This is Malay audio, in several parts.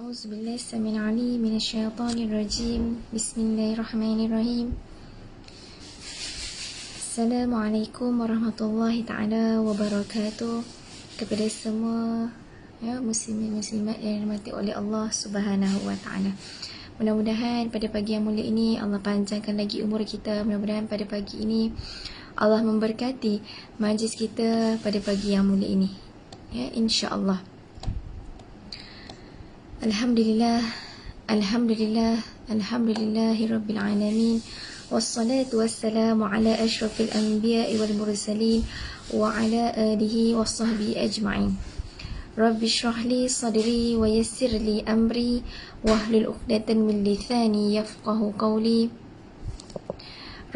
أعوذ بالله السميع العليم من الشيطان الرجيم. بسم الله الرحمن الرحيم. Assalamualaikum warahmatullahi ta'ala wabarakatuh. Kepada semua muslimin-muslimat yang dirahmati oleh Allah Subhanahu wa ta'ala. Mudah-mudahan pada pagi yang mulia ini Allah panjangkan lagi umur kita. Mudah-mudahan pada pagi ini Allah memberkati majlis kita pada pagi yang mulia ini. InsyaAllah. Alhamdulillah, Alhamdulillah, Alhamdulillahi Rabbil Alamin. Wassalatu wassalamu ala ashrafil anbiya'i wal mursalin wa ala alihi wa sahbihi ajma'in. Rabbi shrah li sadri wa yassir li amri wahlul 'uqdatan min lisani yafqahu qawli.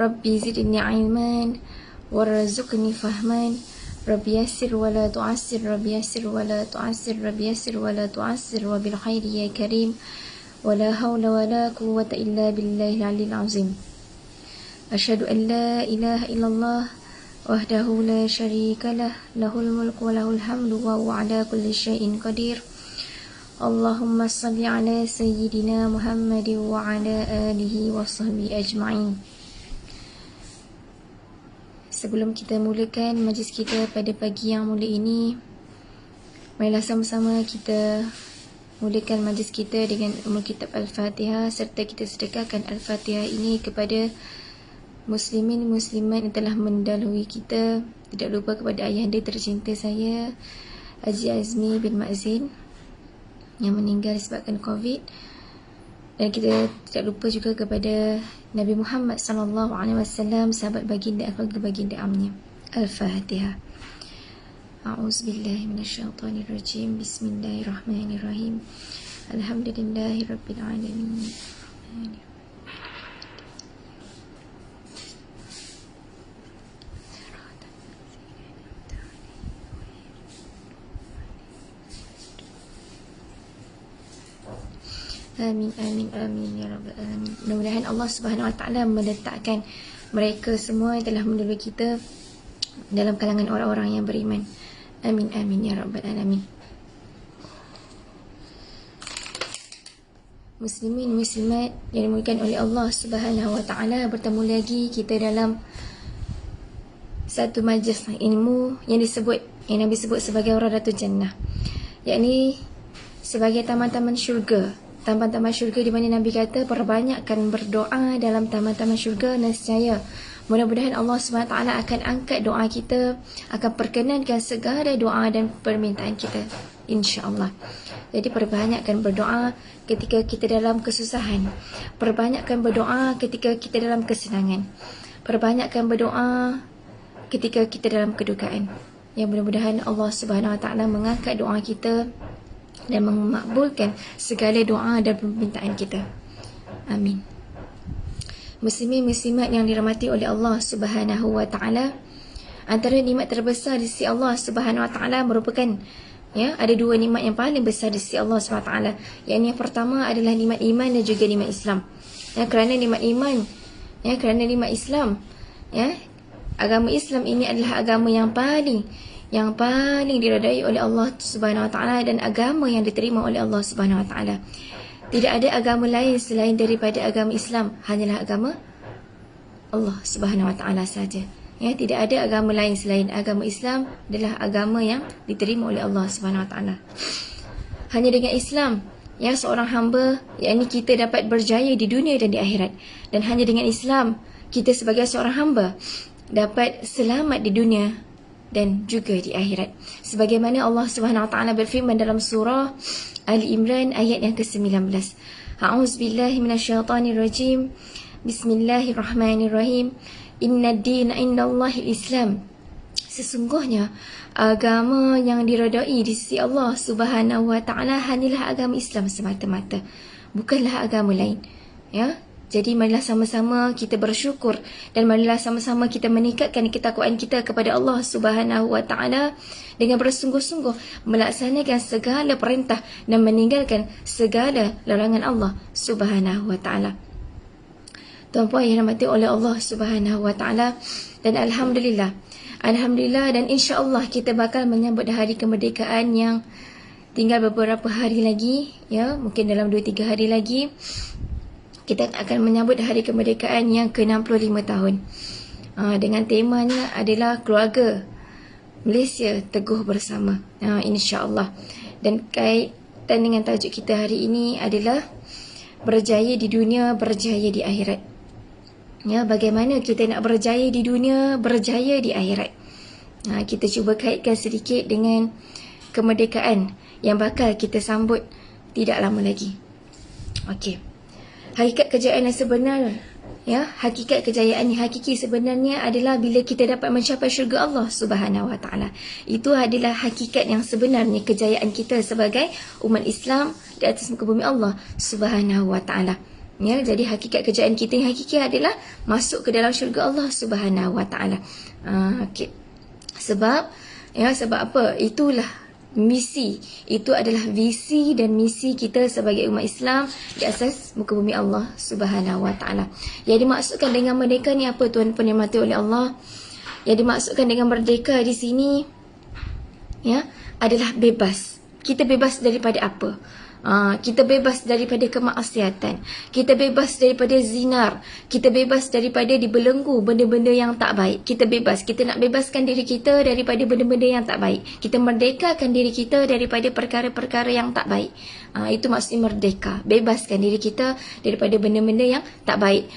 Rabbi zidni ilman warzuqni fahman. Rabbi yassir wa la tu'assir, Rabbi yassir wa la tu'assir, Rabbi yassir wa la tu'assir, wa bil khairi ya karim, wa la hawla wa la quwwata illa billahil aliyyil azim. Asyhadu an la ilaha illallah wahdahu la syarika lah, lahul mulku wa lahul hamdu wa huwa ala kulli syai'in qadir. Allahumma salli ala sayyidina Muhammadin wa ala alihi wa sahbihi ajma'in. Sebelum kita mulakan majlis kita pada pagi yang mulia ini, marilah sama-sama kita mulakan majlis kita dengan umul kitab Al-Fatihah, serta kita sedekahkan Al-Fatihah ini kepada muslimin muslimat yang telah mendahului kita. Tidak lupa kepada ayahanda tercinta saya, Haji Azmi bin Ma'zin, yang meninggal disebabkan COVID. Dan kita tidak lupa juga kepada Nabi Muhammad SAW, sahabat baginda, keluarga baginda amnya. Al-Fatihah. A'udzubillahi minasyaitonirrajim. Bismillahirrahmanirrahim. Alhamdulillahi rabbil alamin. Amin, amin, amin ya rabbal alamin. Mudah-mudahan Allah Subhanahu wa ta'ala meletakkan mereka semua yang telah mendahului kita dalam kalangan orang-orang yang beriman. Amin, amin ya rabbal alamin. Muslimin muslimat yang dimuliakan oleh Allah Subhanahu wa ta'ala, bertemu lagi kita dalam satu majlis ilmu yang Nabi sebut sebagai Raudatul Jannah, yakni sebagai taman-taman syurga. Taman-taman syurga di mana Nabi kata perbanyakkan berdoa dalam taman-taman syurga, nescaya mudah-mudahan Allah SWT akan angkat doa kita, akan perkenankan segala doa dan permintaan kita, insya-Allah. Jadi perbanyakkan berdoa ketika kita dalam kesusahan, perbanyakkan berdoa ketika kita dalam kesenangan, perbanyakkan berdoa ketika kita dalam kedukaan. Yang mudah-mudahan Allah SWT mengangkat doa kita dan memakbulkan segala doa dan permintaan kita. Amin. Muslimin muslimat yang dirahmati oleh Allah Subhanahu wa ta'ala, antara nikmat terbesar di sisi Allah Subhanahu wa ta'ala merupakan ada dua nikmat yang paling besar di sisi Allah Subhanahu wa ta'ala. Yang pertama adalah nikmat iman dan juga nikmat Islam. Kerana nikmat iman, kerana nikmat Islam, agama Islam ini adalah agama yang paling diredai oleh Allah Subhanahu wa ta'ala dan agama yang diterima oleh Allah Subhanahu wa ta'ala. Tidak ada agama lain selain daripada agama Islam, hanyalah agama Allah Subhanahu wa ta'ala saja. Tidak ada agama lain selain agama Islam adalah agama yang diterima oleh Allah Subhanahu wa ta'ala. Hanya dengan Islam seorang hamba, yakni kita dapat berjaya di dunia dan di akhirat. Dan hanya dengan Islam kita sebagai seorang hamba dapat selamat di dunia dan juga di akhirat. Sebagaimana Allah Subhanahu wa ta'ala berfirman dalam surah Ali Imran ayat yang ke-19. A'udzubillahi minasyaitonirrajim. Bismillahirrahmanirrahim. Innad dina indallahil Islam. Sesungguhnya agama yang diredai di sisi Allah Subhanahu wa ta'ala hanyalah agama Islam semata-mata, bukanlah agama lain. Jadi marilah sama-sama kita bersyukur dan marilah sama-sama kita meningkatkan ketakwaan kita kepada Allah Subhanahu wa ta'ala dengan bersungguh-sungguh melaksanakan segala perintah dan meninggalkan segala larangan Allah Subhanahu wa ta'ala. Tuan-puan yang dirahmati oleh Allah Subhanahu wa ta'ala, dan Alhamdulillah dan insya-Allah kita bakal menyambut hari kemerdekaan yang tinggal beberapa hari lagi, ya, mungkin dalam 2-3 hari lagi kita akan menyambut hari kemerdekaan yang ke-65 tahun. Dengan temanya adalah keluarga Malaysia teguh bersama, insya-Allah. Dan kaitan dengan tajuk kita hari ini adalah berjaya di dunia, berjaya di akhirat. Ya, bagaimana kita nak berjaya di dunia, berjaya di akhirat. Kita cuba kaitkan sedikit dengan kemerdekaan yang bakal kita sambut tidak lama lagi. Okey. Hakikat kejayaan yang sebenar, ya, hakikat kejayaan yang hakiki sebenarnya adalah bila kita dapat mencapai syurga Allah Subhanahu Wa Taala. Itu adalah hakikat yang sebenarnya kejayaan kita sebagai umat Islam di atas muka bumi Allah Subhanahu Wa Taala. Ya, jadi hakikat kejayaan kita yang hakiki adalah masuk ke dalam syurga Allah Subhanahu Wa Taala. Okey. Sebab apa? Itulah misi. Itu adalah visi dan misi kita sebagai umat Islam di atas muka bumi Allah Subhanahu Wa Taala. Yang dimaksudkan dengan merdeka ni apa, tuan-tuan yang dimati oleh Allah? Yang dimaksudkan dengan merdeka di sini, ya, adalah bebas. Kita bebas daripada apa? Kita bebas daripada kemaksiatan, kita bebas daripada zinar, kita bebas daripada dibelenggu benda-benda yang tak baik. Kita bebas, kita nak bebaskan diri kita daripada benda-benda yang tak baik. Kita merdekakan diri kita daripada perkara-perkara yang tak baik. Itu maksudnya merdeka, bebaskan diri kita daripada benda-benda yang tak baik,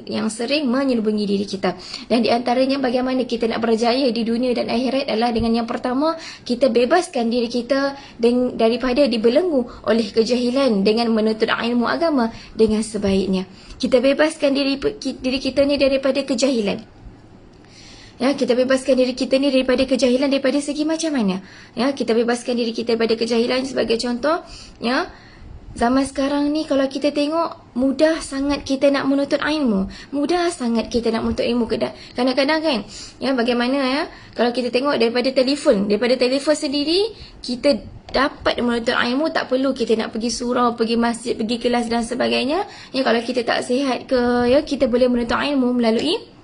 yang sering menyelubungi diri kita. Dan di antaranya bagaimana kita nak berjaya di dunia dan akhirat adalah dengan yang pertama, kita bebaskan diri kita daripada dibelenggu oleh kejahilan dengan menuntut ilmu agama dengan sebaiknya. Kita bebaskan diri kita ni daripada kejahilan. Ya, kita bebaskan diri kita ni daripada kejahilan daripada segi macam mana? Ya, kita bebaskan diri kita daripada kejahilan sebagai contoh, ya. Zaman sekarang ni kalau kita tengok, mudah sangat kita nak menuntut ilmu. Mudah sangat kita nak menuntut ilmu. Kadang-kadang kan, ya, bagaimana, ya, kalau kita tengok daripada telefon sendiri, kita dapat menuntut ilmu, tak perlu kita nak pergi surau, pergi masjid, pergi kelas dan sebagainya. Ya, kalau kita tak sihat ke, ya, kita boleh menuntut ilmu melalui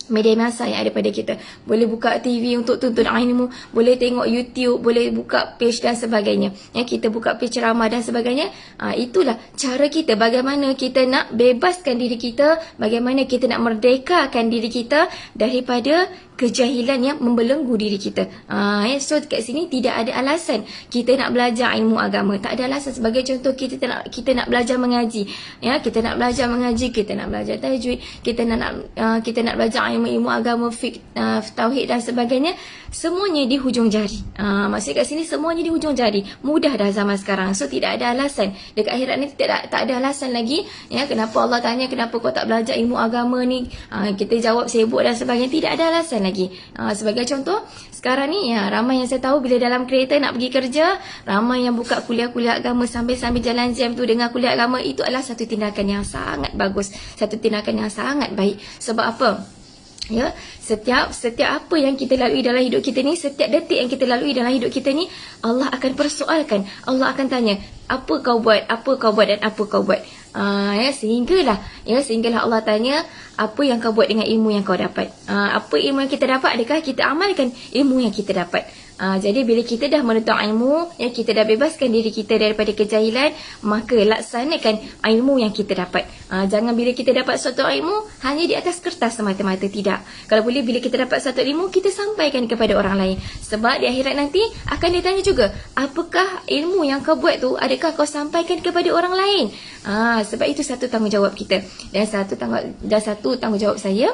media masa yang ada pada kita. Boleh buka TV untuk tuntut ilmu, boleh tengok YouTube, boleh buka page dan sebagainya. Ya, kita buka page ceramah dan sebagainya. Itulah cara kita, bagaimana kita nak bebaskan diri kita, bagaimana kita nak merdekakan diri kita daripada kejahilan yang membelenggu diri kita. So kat sini tidak ada alasan kita nak belajar ilmu agama. Tak ada alasan. Sebagai contoh, kita nak belajar mengaji. Ya, kita nak belajar mengaji, kita nak belajar tajwid, kita nak belajar ilmu agama, fiqh, tauhid dan sebagainya. Semuanya di hujung jari. Maksudnya kat sini semuanya di hujung jari. Mudah dah zaman sekarang. So tidak ada alasan. Dekat akhirat ni tak ada alasan lagi. Ya, kenapa Allah tanya, kenapa kau tak belajar ilmu agama ni? Kita jawab sibuk dan sebagainya. Tidak ada alasan lagi. Sebagai contoh, sekarang ni, ya, ramai yang saya tahu bila dalam kereta nak pergi kerja, ramai yang buka kuliah-kuliah agama sambil jalan jam tu dengan kuliah agama. Itu adalah satu tindakan yang sangat bagus, satu tindakan yang sangat baik. Sebab apa? Ya, setiap apa yang kita lalui dalam hidup kita ni, setiap detik yang kita lalui dalam hidup kita ni, Allah akan persoalkan. Allah akan tanya, apa kau buat dan apa kau buat. Sehinggalah Allah tanya, apa yang kau buat dengan ilmu yang kau dapat. Apa ilmu yang kita dapat, adakah kita amalkan ilmu yang kita dapat. Jadi bila kita dah menuntut ilmu, ya, kita dah bebaskan diri kita daripada kejahilan, maka laksanakan ilmu yang kita dapat. Jangan bila kita dapat suatu ilmu hanya di atas kertas semata-mata, tidak. Kalau boleh bila kita dapat satu ilmu, kita sampaikan kepada orang lain. Sebab di akhirat nanti akan ditanya juga, apakah ilmu yang kau buat tu, adakah kau sampaikan kepada orang lain? Sebab itu satu tanggungjawab kita. Dan satu tanggungjawab saya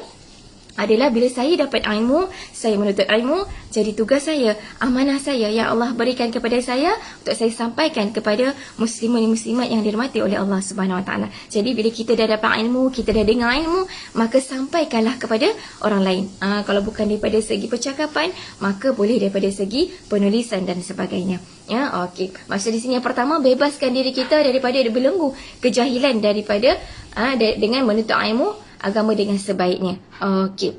adalah bila saya dapat ilmu, saya menuntut ilmu, jadi tugas saya, amanah saya yang Allah berikan kepada saya untuk saya sampaikan kepada muslimin-muslimat yang dirahmati oleh Allah Subhanahu Wa Taala. Jadi bila kita dah dapat ilmu, kita dah dengar ilmu, maka sampaikanlah kepada orang lain. Kalau bukan daripada segi percakapan, maka boleh daripada segi penulisan dan sebagainya. Ya, okey. Maksud di sini yang pertama, bebaskan diri kita daripada dibelenggu kejahilan daripada dengan menuntut ilmu agama dengan sebaiknya. Okey.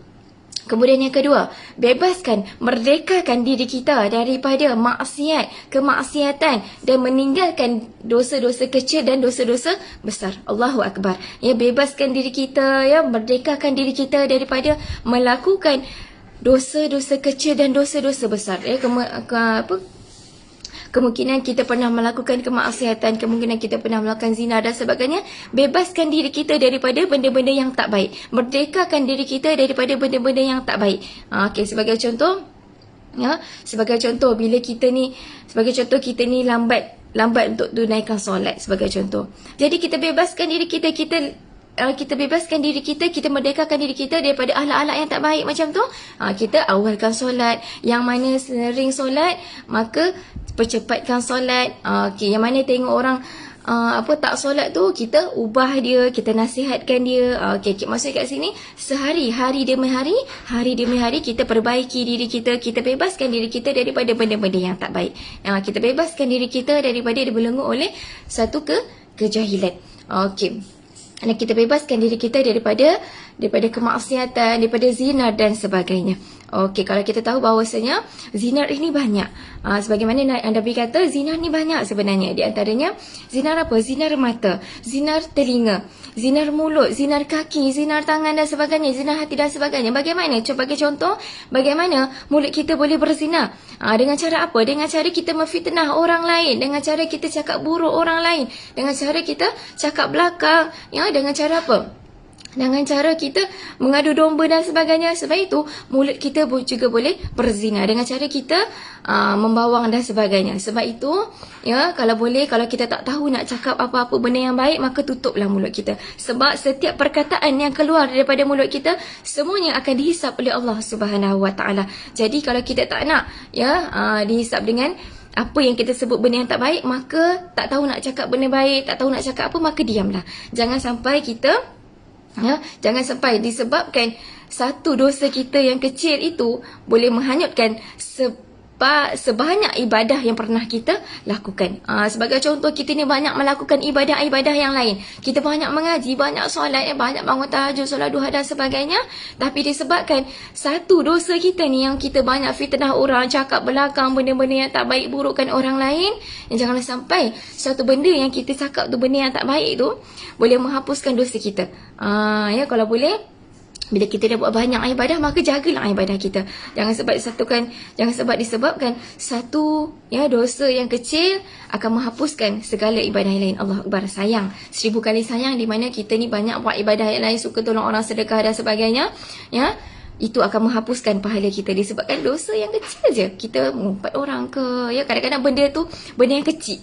Kemudian yang kedua, bebaskan, merdekakan diri kita daripada maksiat, kemaksiatan dan meninggalkan dosa-dosa kecil dan dosa-dosa besar. Allahu Akbar. Ya, bebaskan diri kita, ya, merdekakan diri kita daripada melakukan dosa-dosa kecil dan dosa-dosa besar. Ya, kemungkinan kita pernah melakukan kemaksiatan, kemungkinan kita pernah melakukan zina dan sebagainya. Bebaskan diri kita daripada benda-benda yang tak baik. Merdekakan diri kita daripada benda-benda yang tak baik. Okey, sebagai contoh, sebagai contoh kita ni lambat untuk tunaikan solat sebagai contoh. Jadi kita bebaskan diri kita, kita bebaskan diri kita, kita merdekakan diri kita daripada akhlak-akhlak yang tak baik macam tu. Kita awalkan solat. Yang mana sering solat, maka percepatkan solat. Yang mana tengok orang tak solat tu, kita ubah dia, kita nasihatkan dia. Maksud kat sini, hari demi hari kita perbaiki diri kita, kita bebaskan diri kita daripada benda-benda yang tak baik. Kita bebaskan diri kita daripada dibelenggu oleh satu kejahilan. Dan kita bebaskan diri kita daripada kemaksiatan, daripada zina dan sebagainya. Kalau kita tahu bahawasanya zina ini banyak. Sebagaimana Nabi kata, zina ni banyak sebenarnya. Di antaranya, zinar apa? Zinar mata, zinar telinga, zinar mulut, zinar kaki, zinar tangan dan sebagainya, zinar hati dan sebagainya. Bagaimana? Coba bagi contoh, bagaimana mulut kita boleh berzina? Dengan cara apa? Dengan cara kita memfitnah orang lain, dengan cara kita cakap buruk orang lain, dengan cara kita cakap belakang, dengan cara apa? Dengan cara kita mengadu domba dan sebagainya. Sebab itu, mulut kita juga boleh berzina dengan cara kita membawang dan sebagainya. Sebab itu, kalau boleh, kalau kita tak tahu nak cakap apa-apa benda yang baik, maka tutuplah mulut kita. Sebab setiap perkataan yang keluar daripada mulut kita, semuanya akan dihisap oleh Allah Subhanahu Wa Taala. Jadi kalau kita tak nak dihisap dengan apa yang kita sebut benda yang tak baik, maka tak tahu nak cakap benda baik, tak tahu nak cakap apa, maka diamlah. Jangan sampai kita jangan sampai disebabkan satu dosa kita yang kecil itu boleh menghanyutkan sebanyak ibadah yang pernah kita lakukan. Sebagai contoh, kita ni banyak melakukan ibadah-ibadah yang lain. Kita banyak mengaji, banyak solat, banyak bangun tahajud, solat duha dan sebagainya. Tapi disebabkan satu dosa kita ni yang kita banyak fitnah orang, cakap belakang benda-benda yang tak baik, burukkan orang lain. Janganlah sampai satu benda yang kita cakap tu, benda yang tak baik tu, boleh menghapuskan dosa kita. Kalau boleh, bila kita dah buat banyak ibadah, maka jagalah ibadah kita. Jangan sebab disebabkan satu dosa yang kecil akan menghapuskan segala ibadah yang lain. Allah Akbar, sayang, 1000 kali sayang, di mana kita ni banyak buat ibadah yang lain, suka tolong orang, sedekah dan sebagainya. Itu akan menghapuskan pahala kita disebabkan dosa yang kecil je. Kita mengumpat orang ke, kadang-kadang benda tu benda yang kecil.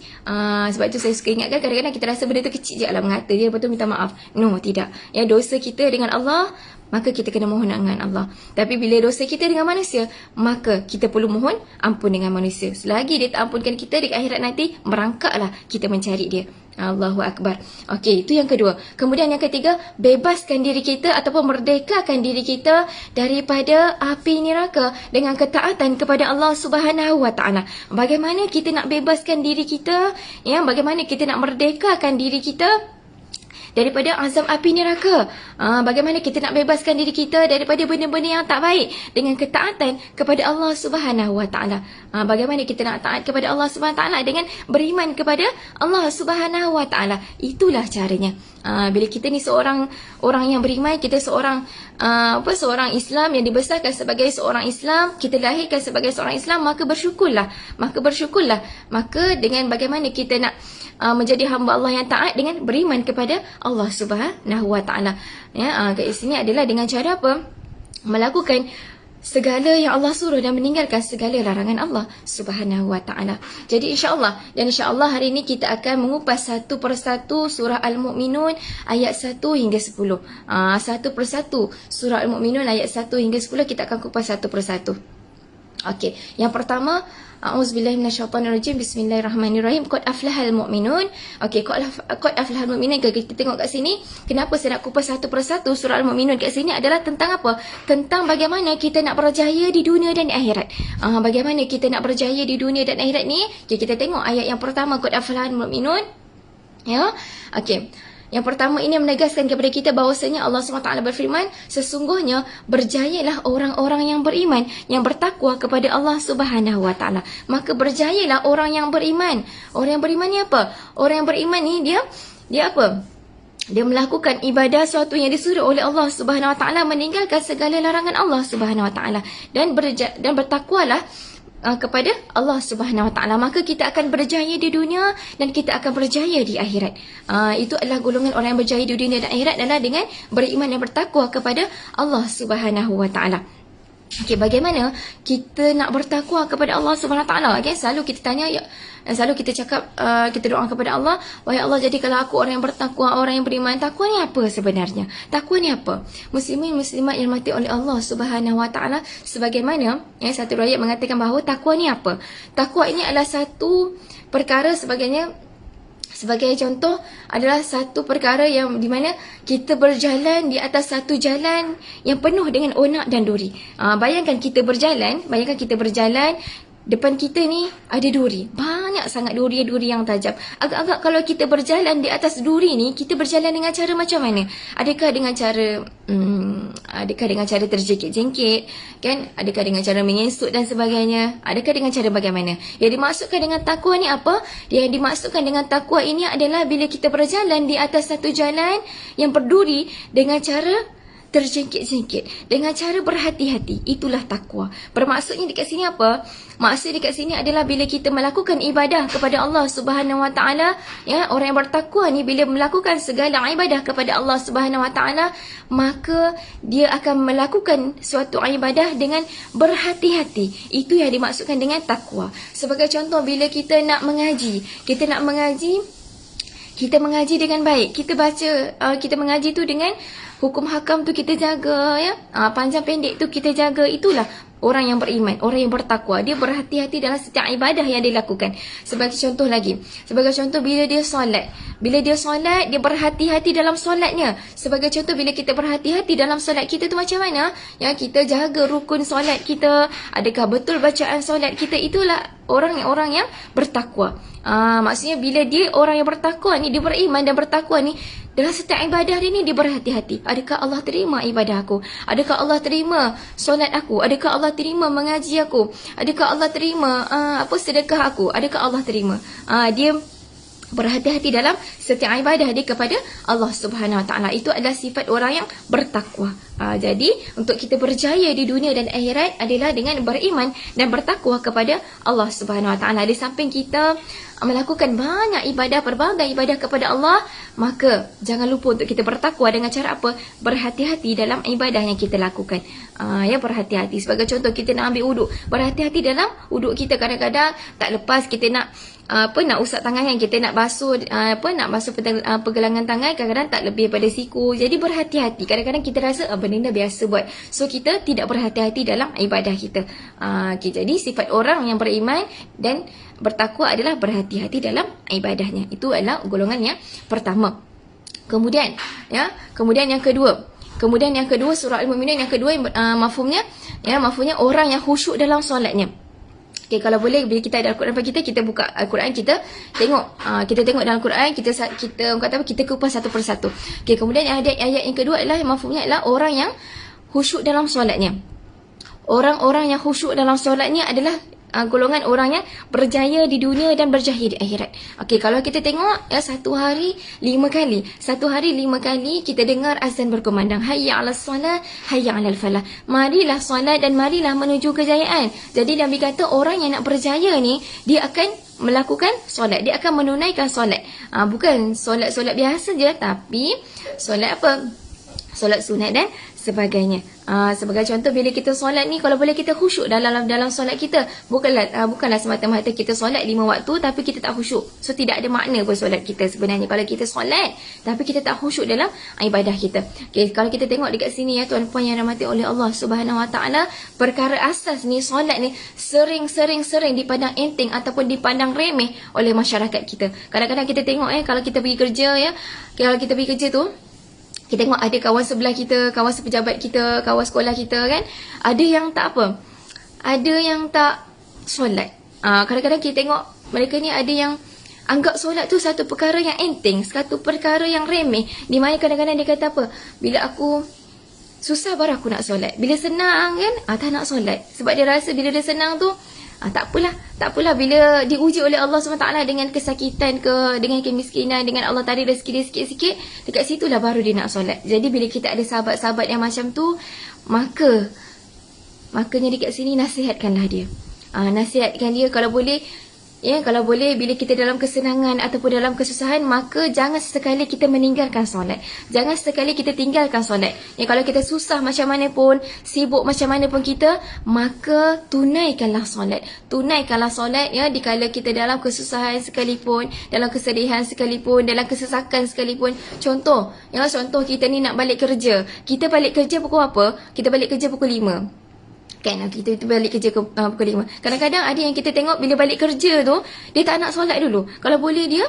Sebab tu saya suka ingatkan, kadang-kadang kita rasa benda tu kecil je, alah mengata dia, lepas tu minta maaf. No, tidak. Dosa kita dengan Allah, maka kita kena mohon dengan Allah. Tapi bila dosa kita dengan manusia, maka kita perlu mohon ampun dengan manusia. Selagi dia tak ampunkan kita di akhirat nanti, merangkaklah kita mencari dia. Allahu Akbar. Itu yang kedua. Kemudian yang ketiga, bebaskan diri kita ataupun merdekakan diri kita daripada api neraka dengan ketaatan kepada Allah Subhanahu Wa Taala. Bagaimana kita nak bebaskan diri kita? Bagaimana kita nak merdekakan diri kita daripada azab api neraka? Bagaimana kita nak bebaskan diri kita daripada benda-benda yang tak baik dengan ketaatan kepada Allah Subhanahu Wa Taala? Bagaimana kita nak taat kepada Allah Subhanahu Wa Taala dengan beriman kepada Allah Subhanahu Wa Taala? Itulah caranya. Bila kita ni seorang orang yang beriman, kita seorang Islam yang dibesarkan sebagai seorang Islam, kita lahirkan sebagai seorang Islam, maka bersyukurlah. Maka dengan bagaimana kita nak menjadi hamba Allah yang taat dengan beriman kepada Allah Subhanahu Wa Taala. Kat sini adalah dengan cara apa? Melakukan segala yang Allah suruh dan meninggalkan segala larangan Allah Subhanahu Wa Taala. Jadi insya-Allah hari ini kita akan mengupas satu persatu surah Al-Mu'minun ayat 1 hingga 10. Satu persatu surah Al-Mu'minun ayat 1 hingga 10 kita akan kupas satu persatu. Yang pertama, A'udzubillahi minasyaitonirrajim. Bismillahirrahmanirrahim. Qad aflahal mu'minun. Qad aflahal mu'minun. Kita tengok kat sini, kenapa saya nak kupas satu persatu surah Al-Mu'minun kat sini adalah tentang apa? Tentang bagaimana kita nak berjaya di dunia dan di akhirat. Bagaimana kita nak berjaya di dunia dan akhirat ni? Kita tengok ayat yang pertama, Qad aflahal mu'minun. Yang pertama ini menegaskan kepada kita bahawasanya Allah SWT berfirman, sesungguhnya berjayalah orang-orang yang beriman, yang bertakwa kepada Allah Subhanahu Wa Taala. Maka berjayalah orang yang beriman. Orang yang beriman ni apa? Orang yang beriman ni dia apa? Dia melakukan ibadah suatu yang disuruh oleh Allah Subhanahu Wa Taala, meninggalkan segala larangan Allah Subhanahu Wa Taala, dan bertakwalah kepada Allah Subhanahu Wa Taala, maka kita akan berjaya di dunia dan kita akan berjaya di akhirat. Itu adalah golongan orang yang berjaya di dunia dan akhirat adalah dengan beriman dan bertakwa kepada Allah Subhanahu Wa Taala. Okey, bagaimana kita nak bertakwa kepada Allah Subhanahu Wa Taala? Okey, selalu kita tanya, selalu kita cakap, kita doa kepada Allah, wahai Allah, jadikanlah aku orang yang bertakwa, orang yang beriman. Takwa ni apa sebenarnya? Takwa ni apa? Muslimin muslimat yang dirahmati oleh Allah Subhanahu Wa Taala, sebagaimana satu riwayat mengatakan bahawa takwa ni apa? Takwa ini adalah satu perkara sebagai contoh adalah satu perkara yang di mana kita berjalan di atas satu jalan yang penuh dengan onak dan duri. Bayangkan kita berjalan, depan kita ni ada duri. Banyak sangat duri yang tajam. Agak-agak kalau kita berjalan di atas duri ni, kita berjalan dengan cara macam mana? Adakah dengan cara terjengkit-jengkit, kan? Adakah dengan cara mengesut dan sebagainya? Adakah dengan cara bagaimana? Yang dimaksudkan dengan takwa ni apa? Yang dimaksudkan dengan takwa ini adalah bila kita berjalan di atas satu jalan yang berduri dengan cara terjengkit-jengkit, dengan cara berhati-hati. Itulah takwa. Bermaksudnya dekat sini apa? Maksud dekat sini adalah bila kita melakukan ibadah kepada Allah Subhanahu Wa Taala, orang yang bertakwa ni bila melakukan segala ibadah kepada Allah Subhanahu Wa Taala, maka dia akan melakukan suatu ibadah dengan berhati-hati. Itu yang dimaksudkan dengan takwa. Sebagai contoh, bila kita mengaji dengan baik. Kita baca, kita mengaji tu dengan hukum hakam tu kita jaga, panjang pendek tu kita jaga. Itulah orang yang beriman, orang yang bertakwa. Dia berhati-hati dalam setiap ibadah yang dia lakukan. Sebagai contoh, bila dia solat, dia berhati-hati dalam solatnya. Sebagai contoh, bila kita berhati-hati dalam solat kita tu macam mana? Kita jaga rukun solat kita, adakah betul bacaan solat kita. Itulah orang yang bertakwa. Maksudnya bila dia orang yang bertakwa ni, dia beriman dan bertakwa ni, dalam setiap ibadah dia ni dia berhati-hati. Adakah Allah terima ibadah aku? Adakah Allah terima solat aku? Adakah Allah terima mengaji aku? Adakah Allah terima sedekah aku? Adakah Allah terima? Dia berhati-hati dalam setiap ibadah dia kepada Allah Subhanahu Wa Taala. Itu adalah sifat orang yang bertakwa. Jadi untuk kita berjaya di dunia dan akhirat adalah dengan beriman dan bertakwa kepada Allah Subhanahu Wa Taala. Di samping kita melakukan banyak ibadah, pelbagai ibadah kepada Allah, maka jangan lupa untuk kita bertakwa dengan cara apa? Berhati-hati dalam ibadah yang kita lakukan. Berhati-hati. Sebagai contoh, kita nak ambil uduk, berhati-hati dalam uduk kita. Kadang-kadang tak lepas kita nak usap tangan kan, kita nak basuh pergelangan tangan, kadang-kadang tak lebih pada siku. Jadi berhati-hati. Kadang-kadang kita rasa benda ni dah biasa buat, so kita tidak berhati-hati dalam ibadah kita. Jadi sifat orang yang beriman dan bertakwa adalah berhati-hati dalam ibadahnya. Itu adalah golongan yang pertama. Kemudian yang kedua, surah Al-Mu'minun yang kedua, mafhumnya orang yang khusyuk dalam solatnya. Okay, kalau boleh, bila kita ada Al-Quran pada kita buka Al-Quran, kita tengok dalam Al-Quran, kita kupas satu persatu. Okay, kemudian ayat yang kedua adalah, mafhumnya adalah orang yang khusyuk dalam solatnya. Orang-orang yang khusyuk dalam solatnya adalah golongan orang yang berjaya di dunia dan berjaya di akhirat. Okey, kalau kita tengok satu hari 5 kali kita dengar azan berkumandang, hayya 'alas solah, hayya 'alal falah. Marilah solat dan marilah menuju kejayaan. Jadi Nabi kata orang yang nak berjaya ni, dia akan melakukan solat, dia akan menunaikan solat. Bukan solat biasa je, tapi solat apa? Solat sunat dan sebagainya. Sebagai contoh, bila kita solat ni, kalau boleh kita khusyuk dalam solat kita. Bukanlah semata-mata kita solat 5 waktu tapi kita tak khusyuk. So tidak ada makna pun solat kita sebenarnya kalau kita solat tapi kita tak khusyuk dalam ibadah kita. Okay, kalau kita tengok dekat sini tuan-puan yang dirahmati oleh Allah Subhanahu Wa Taala, perkara asas ni, solat ni sering dipandang enteng ataupun dipandang remeh oleh masyarakat kita. Kadang-kadang kita tengok kalau kita pergi kerja kalau kita pergi kerja tu, kita tengok ada kawan sebelah kita, kawan sepejabat kita, kawan sekolah kita kan, ada yang tak ada yang tak solat. Kadang-kadang kita tengok mereka ni ada yang anggap solat tu satu perkara yang enteng, satu perkara yang remeh, di mana kadang-kadang dia kata apa, bila aku susah baru aku nak solat, bila senang kan tak nak solat. Sebab dia rasa bila dia senang tu tak apalah bila diuji oleh Allah SWT dengan kesakitan ke, dengan kemiskinan, dengan Allah tarik rezeki dia sikit-sikit, dekat situlah baru dia nak solat. Jadi bila kita ada sahabat-sahabat yang macam tu, makanya dekat sini nasihatkanlah dia. Nasihatkan dia kalau boleh, kalau boleh bila kita dalam kesenangan ataupun dalam kesusahan, maka jangan sesekali kita meninggalkan solat. Jangan sesekali kita tinggalkan solat. Kalau kita susah macam mana pun, sibuk macam mana pun kita, maka tunaikanlah solat. Tunaikanlah solat dikala kita dalam kesusahan sekalipun, dalam kesedihan sekalipun, dalam kesesakan sekalipun. Contoh kita ni nak balik kerja. Kita balik kerja pukul apa? Kita balik kerja pukul 5. Kan kita balik kerja pukul 5. Kadang-kadang ada yang kita tengok bila balik kerja tu, dia tak nak solat dulu. Kalau boleh dia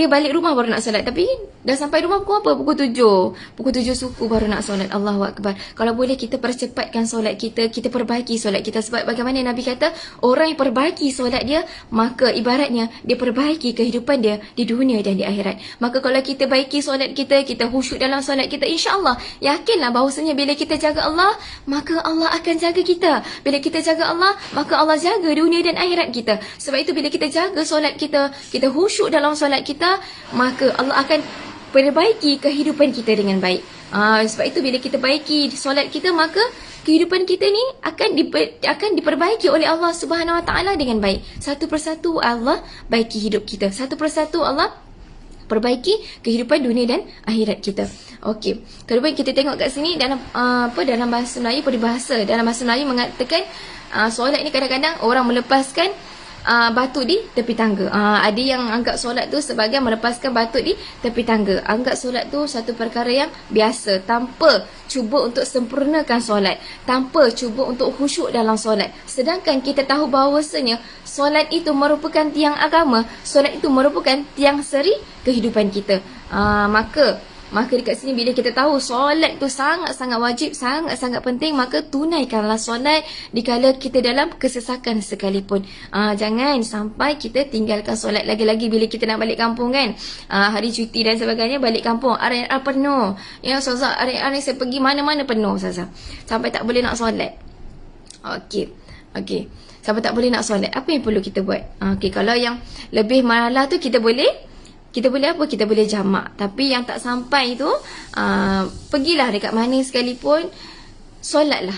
balik rumah baru nak solat. Tapi dah sampai rumah pukul apa? Pukul 7. Pukul 7 suku baru nak solat. Allahu Akbar. Kalau boleh kita percepatkan solat kita, kita perbaiki solat kita. Sebab bagaimana Nabi kata, orang yang perbaiki solat dia, maka ibaratnya dia perbaiki kehidupan dia di dunia dan di akhirat. Maka kalau kita baiki solat kita, kita khusyuk dalam solat kita, insya-Allah, yakinlah bahawasanya bila kita jaga Allah, maka Allah akan jaga kita. Bila kita jaga Allah, maka Allah jaga dunia dan akhirat kita. Sebab itu bila kita jaga solat kita, kita khusyuk dalam solat kita, maka Allah akan perbaiki kehidupan kita dengan baik. Sebab itu bila kita baiki solat kita, maka kehidupan kita ni akan diperbaiki oleh Allah Subhanahu Wa Taala dengan baik. Satu persatu Allah baiki hidup kita. Satu persatu Allah perbaiki kehidupan dunia dan akhirat kita. Okey. Kemudian kita tengok kat sini dalam dalam bahasa Melayu, peribahasa dalam bahasa Melayu mengatakan solat ni kadang-kadang orang melepaskan batu di tepi tangga. Ada yang anggap solat tu sebagai melepaskan batu di tepi tangga. Anggap solat tu satu perkara yang biasa, tanpa cuba untuk sempurnakan solat, tanpa cuba untuk khusyuk dalam solat. Sedangkan kita tahu bahawasanya solat itu merupakan tiang agama, solat itu merupakan tiang seri kehidupan kita. Maka dekat sini bila kita tahu solat tu sangat-sangat wajib, sangat-sangat penting, maka tunaikanlah solat dikala kita dalam kesesakan sekalipun. Jangan sampai kita tinggalkan solat. Lagi-lagi bila kita nak balik kampung kan, hari cuti dan sebagainya, balik kampung, area penuh. Ustazah, area saya pergi mana-mana penuh Ustazah, sampai tak boleh nak solat. Okey. Sampai tak boleh nak solat. Apa yang perlu kita buat? Kalau yang lebih malah tu kita boleh apa? Kita boleh jamak. Tapi yang tak sampai tu, pergilah dekat mana sekalipun, solatlah.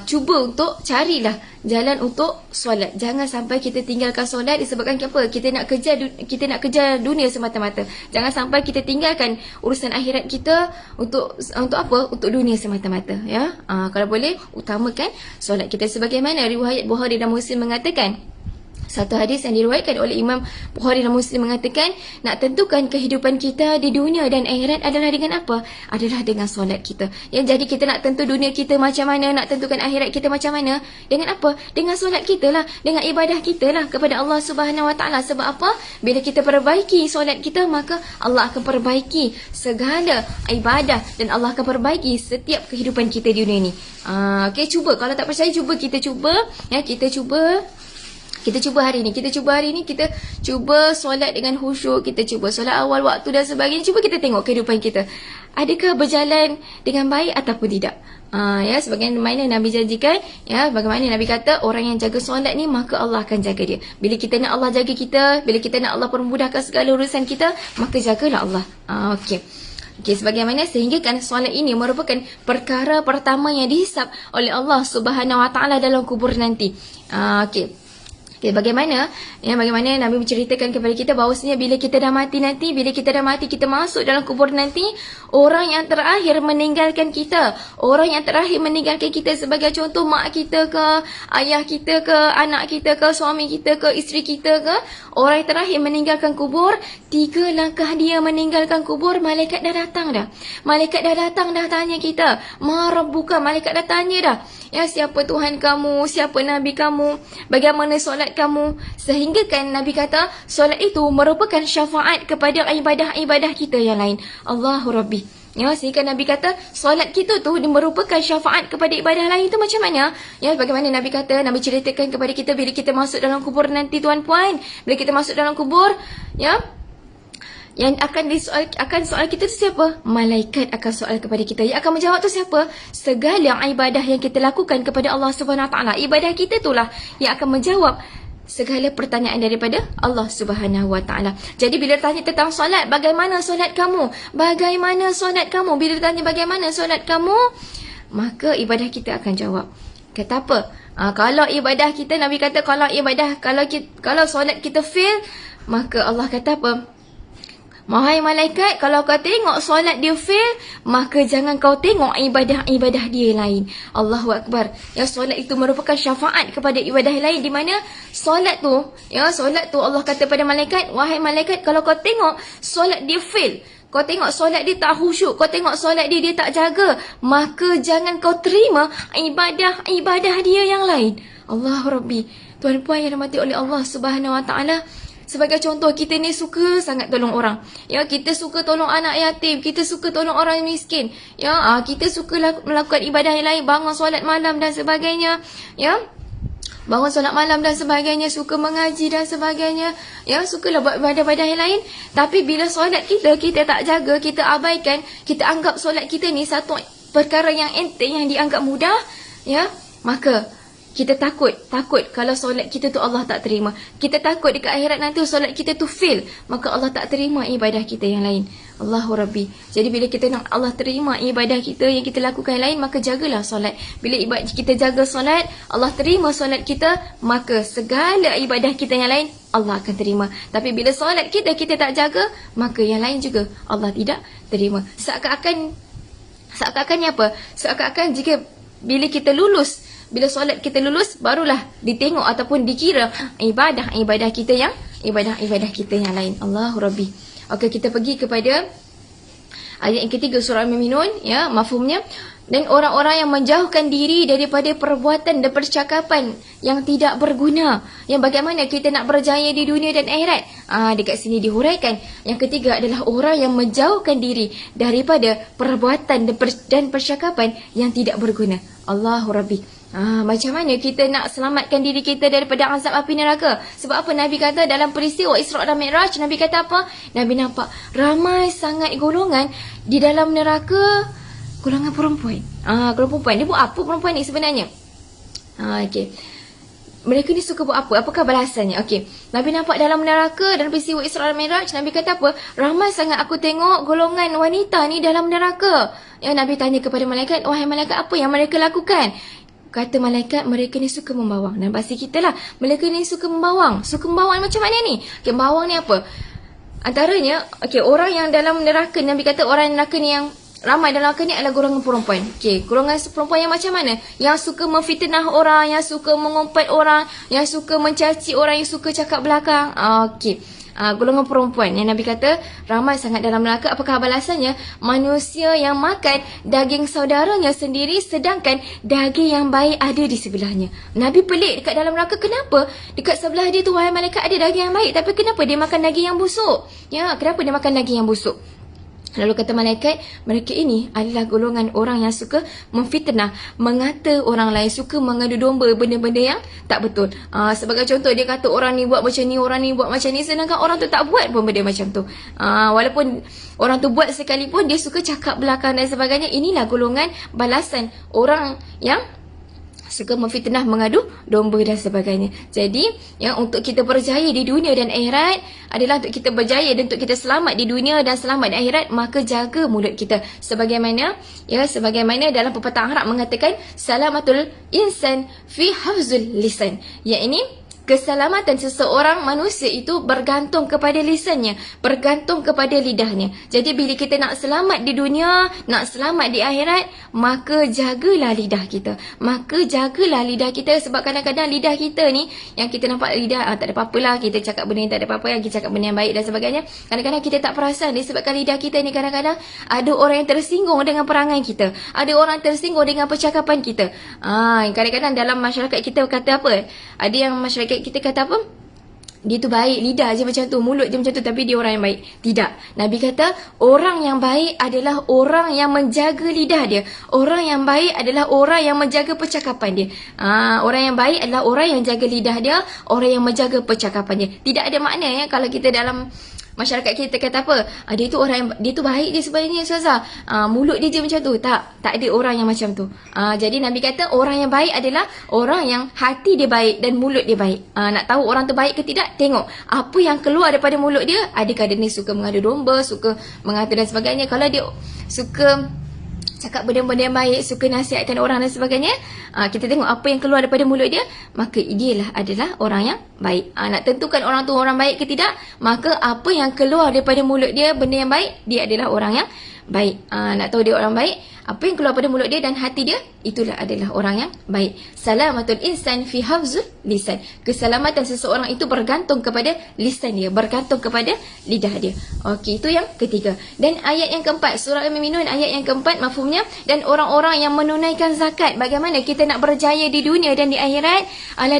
Cuba untuk carilah jalan untuk solat. Jangan sampai kita tinggalkan solat disebabkan apa? Kita nak kejar dunia semata-mata. Jangan sampai kita tinggalkan urusan akhirat kita untuk apa? Untuk dunia semata-mata. Kalau boleh utamakan solat kita. Sebagaimana riwayat Bukhari dan Muslim mengatakan, satu hadis yang diriwayatkan oleh Imam Bukhari dan Muslim mengatakan, nak tentukan kehidupan kita di dunia dan akhirat adalah dengan apa? Adalah dengan solat kita. Jadi kita nak tentu dunia kita macam mana, nak tentukan akhirat kita macam mana? Dengan apa? Dengan solat kita lah, dengan ibadah kita lah kepada Allah Subhanahu Wa Taala. Sebab apa? Bila kita perbaiki solat kita, maka Allah akan perbaiki segala ibadah dan Allah akan perbaiki setiap kehidupan kita di dunia ni. Cuba. Kalau tak percaya, kita cuba. Kita cuba hari ni, kita cuba solat dengan khusyuk, kita cuba solat awal waktu dan sebagainya. Cuba kita tengok kehidupan kita, adakah berjalan dengan baik ataupun tidak. Sebagaimana Nabi janjikan, bagaimana Nabi kata, orang yang jaga solat ni, maka Allah akan jaga dia. Bila kita nak Allah jaga kita, bila kita nak Allah permudahkan segala urusan kita, maka jagalah Allah. Okey, sebagaimana sehingga kan solat ini merupakan perkara pertama yang dihisap oleh Allah Subhanahu Wa Taala dalam kubur nanti. Bagaimana Nabi menceritakan kepada kita bahawasanya bila kita dah mati nanti, kita masuk dalam kubur nanti, orang yang terakhir meninggalkan kita, sebagai contoh mak kita ke, ayah kita ke, anak kita ke, suami kita ke, isteri kita ke, orang yang terakhir meninggalkan kubur, 3 langkah dia meninggalkan kubur, malaikat dah datang dah. Malaikat dah datang dah tanya kita, ma rabbuka, malaikat dah tanya dah. Siapa Tuhan kamu, siapa Nabi kamu, bagaimana solat kamu. Sehingga kan Nabi kata, solat itu merupakan syafaat kepada ibadah-ibadah kita yang lain. Allahu Rabbi. Sehingga Nabi kata, solat kita tu merupakan syafaat kepada ibadah lain. Itu macam mana? Bagaimana Nabi kata, Nabi ceritakan kepada kita bila kita masuk dalam kubur nanti, tuan-puan. Bila kita masuk dalam kubur, yang akan soal kita tu siapa? Malaikat akan soal kepada kita. Yang akan menjawab tu siapa? Segala ibadah yang kita lakukan kepada Allah Subhanahu Wa Taala. Ibadah kita itulah yang akan menjawab segala pertanyaan daripada Allah Subhanahu Wa Taala. Jadi bila tanya tentang solat, bagaimana solat kamu? Bila tanya bagaimana solat kamu, maka ibadah kita akan jawab. Kata apa? Kalau ibadah kita, Nabi kata kalau solat kita fail, maka Allah kata apa? Wahai malaikat, kalau kau tengok solat dia fail, maka jangan kau tengok ibadah-ibadah dia lain. Allahu Akbar. Ya, solat itu merupakan syafaat kepada ibadah lain, di mana solat tu Allah kata pada malaikat, wahai malaikat, kalau kau tengok solat dia fail, kau tengok solat dia tak khusyuk, kau tengok solat dia tak jaga, maka jangan kau terima ibadah dia yang lain. Allah Rabbi. Tuan-puan yang dirahmati oleh Allah Subhanahu Wa Taala, sebagai contoh, kita ni suka sangat tolong orang. Ya, kita suka tolong anak yatim, kita suka tolong orang miskin. Ya, kita suka melakukan ibadah yang lain, bangun solat malam dan sebagainya. Ya, bangun solat malam dan sebagainya, suka mengaji dan sebagainya. Ya, sukalah buat ibadah-ibadah yang lain. Tapi bila solat kita tak jaga, kita abaikan, kita anggap solat kita ni satu perkara yang enteng, yang dianggap mudah, ya, maka kita takut kalau solat kita tu Allah tak terima. Kita takut dekat akhirat nanti solat kita tu fail, maka Allah tak terima ibadah kita yang lain. Allahu Rabbi. Jadi bila kita nak Allah terima ibadah kita yang kita lakukan yang lain, maka jagalah solat. Bila kita jaga solat, Allah terima solat kita, maka segala ibadah kita yang lain Allah akan terima. Tapi bila solat kita tak jaga, maka yang lain juga Allah tidak terima. Seakan-akan apa? Seakan-akan jika bila solat kita lulus, barulah ditengok ataupun dikira ibadah kita yang lain. Allahu Rabbi. Okey, kita pergi kepada ayat yang ketiga surah Al-Mu'minun, ya, mafhumnya. Dan orang-orang yang menjauhkan diri daripada perbuatan dan percakapan yang tidak berguna. Yang bagaimana kita nak berjaya di dunia dan akhirat? Dekat sini dihuraikan. Yang ketiga adalah orang yang menjauhkan diri daripada perbuatan dan percakapan yang tidak berguna. Allahu Rabbi. Macam mana kita nak selamatkan diri kita daripada azab api neraka? Sebab apa Nabi kata dalam peristiwa Isra' dan Mi'raj, Nabi kata apa? Nabi nampak ramai sangat golongan di dalam neraka, golongan perempuan. Golongan perempuan. Dia buat apa perempuan ni sebenarnya? Okey. Mereka ni suka buat apa? Apakah balasannya? Okey. Nabi nampak dalam neraka dalam peristiwa Isra' dan Mi'raj, Nabi kata apa? Ramai sangat aku tengok golongan wanita ni dalam neraka. Ya, Nabi tanya kepada malaikat, wahai malaikat, apa yang mereka lakukan? Kata malaikat, mereka ni suka membawang. Dan bahasa kita lah, mereka ni suka membawang. Suka membawang macam mana ni? Okay, membawang ni apa? Antaranya, orang yang dalam neraka, Nabi kata orang neraka ni yang ramai dalam neraka ni adalah golongan perempuan. Golongan perempuan yang macam mana? Yang suka memfitnah orang, yang suka mengumpat orang, yang suka mencaci orang, yang suka cakap belakang. Golongan perempuan yang Nabi kata ramai sangat dalam neraka. Apakah balasannya? Manusia yang makan daging saudaranya sendiri, sedangkan daging yang baik ada di sebelahnya. Nabi pelik dekat dalam neraka. Kenapa dekat sebelah dia tu, wahai malaikat, ada daging yang baik, tapi kenapa dia makan daging yang busuk? Ya, kenapa dia makan daging yang busuk? Lalu kata malaikat, mereka ini adalah golongan orang yang suka memfitnah, mengata orang lain, suka mengadu domba benda-benda yang tak betul. Sebagai contoh, dia kata orang ni buat macam ni, orang ni buat macam ni, sedangkan orang tu tak buat pun benda macam tu. Walaupun orang tu buat sekalipun, dia suka cakap belakang dan sebagainya. Inilah golongan balasan orang yang suka memfitnah, mengadu domba dan sebagainya. Jadi, yang untuk kita berjaya di dunia dan akhirat adalah untuk kita berjaya dan untuk kita selamat di dunia dan selamat di akhirat, maka jaga mulut kita. Sebagaimana dalam pepatah Arab mengatakan, salamatul insan fi hafzul lisan. Iaitu keselamatan seseorang manusia itu bergantung kepada lisannya, bergantung kepada lidahnya. Jadi bila kita nak selamat di dunia, nak selamat di akhirat, maka jagalah lidah kita. Sebab kadang-kadang lidah kita ni, yang kita nampak lidah tak ada apa-apalah, kita cakap benda yang tak ada apa-apa, yang kita cakap benda yang baik dan sebagainya. Kadang-kadang kita tak perasan disebabkan lidah kita ni kadang-kadang ada orang yang tersinggung dengan perangai kita, ada orang tersinggung dengan percakapan kita. Kadang-kadang dalam masyarakat kita kata apa? Ada yang masyarakat kita kata apa? Dia tu baik, lidah je macam tu, mulut je macam tu, tapi dia orang yang baik. Tidak. Nabi kata, orang yang baik adalah orang yang menjaga lidah dia. Orang yang baik adalah orang yang menjaga percakapan dia. Orang yang baik adalah orang yang jaga lidah dia, orang yang menjaga percakapan dia. Tidak ada makna ya kalau kita dalam masyarakat kita kata apa? Dia tu baik je sebenarnya, Ustazah. Mulut dia je macam tu. Tak ada orang yang macam tu. Jadi Nabi kata orang yang baik adalah orang yang hati dia baik dan mulut dia baik. Nak tahu orang tu baik ke tidak? Tengok apa yang keluar daripada mulut dia. Adakah dia ni suka mengadu domba, suka mengata dan sebagainya. Kalau dia suka cakap benda-benda yang baik, suka nasihatkan orang dan sebagainya, kita tengok apa yang keluar daripada mulut dia, maka dia adalah orang yang baik. Nak tentukan orang tu orang baik ke tidak, maka apa yang keluar daripada mulut dia, benda yang baik, dia adalah orang yang baik. Nak tahu dia orang baik, apa yang keluar pada mulut dia dan hati dia, itulah adalah orang yang baik. Salamatul insan fi hafzul lisan. Keselamatan seseorang itu bergantung kepada lisan dia, bergantung kepada lidah dia. Okey, itu yang ketiga. Dan ayat yang keempat, surah Al-Mu'minun ayat yang keempat mafhumnya, dan orang-orang yang menunaikan zakat. Bagaimana kita nak berjaya di dunia dan di akhirat?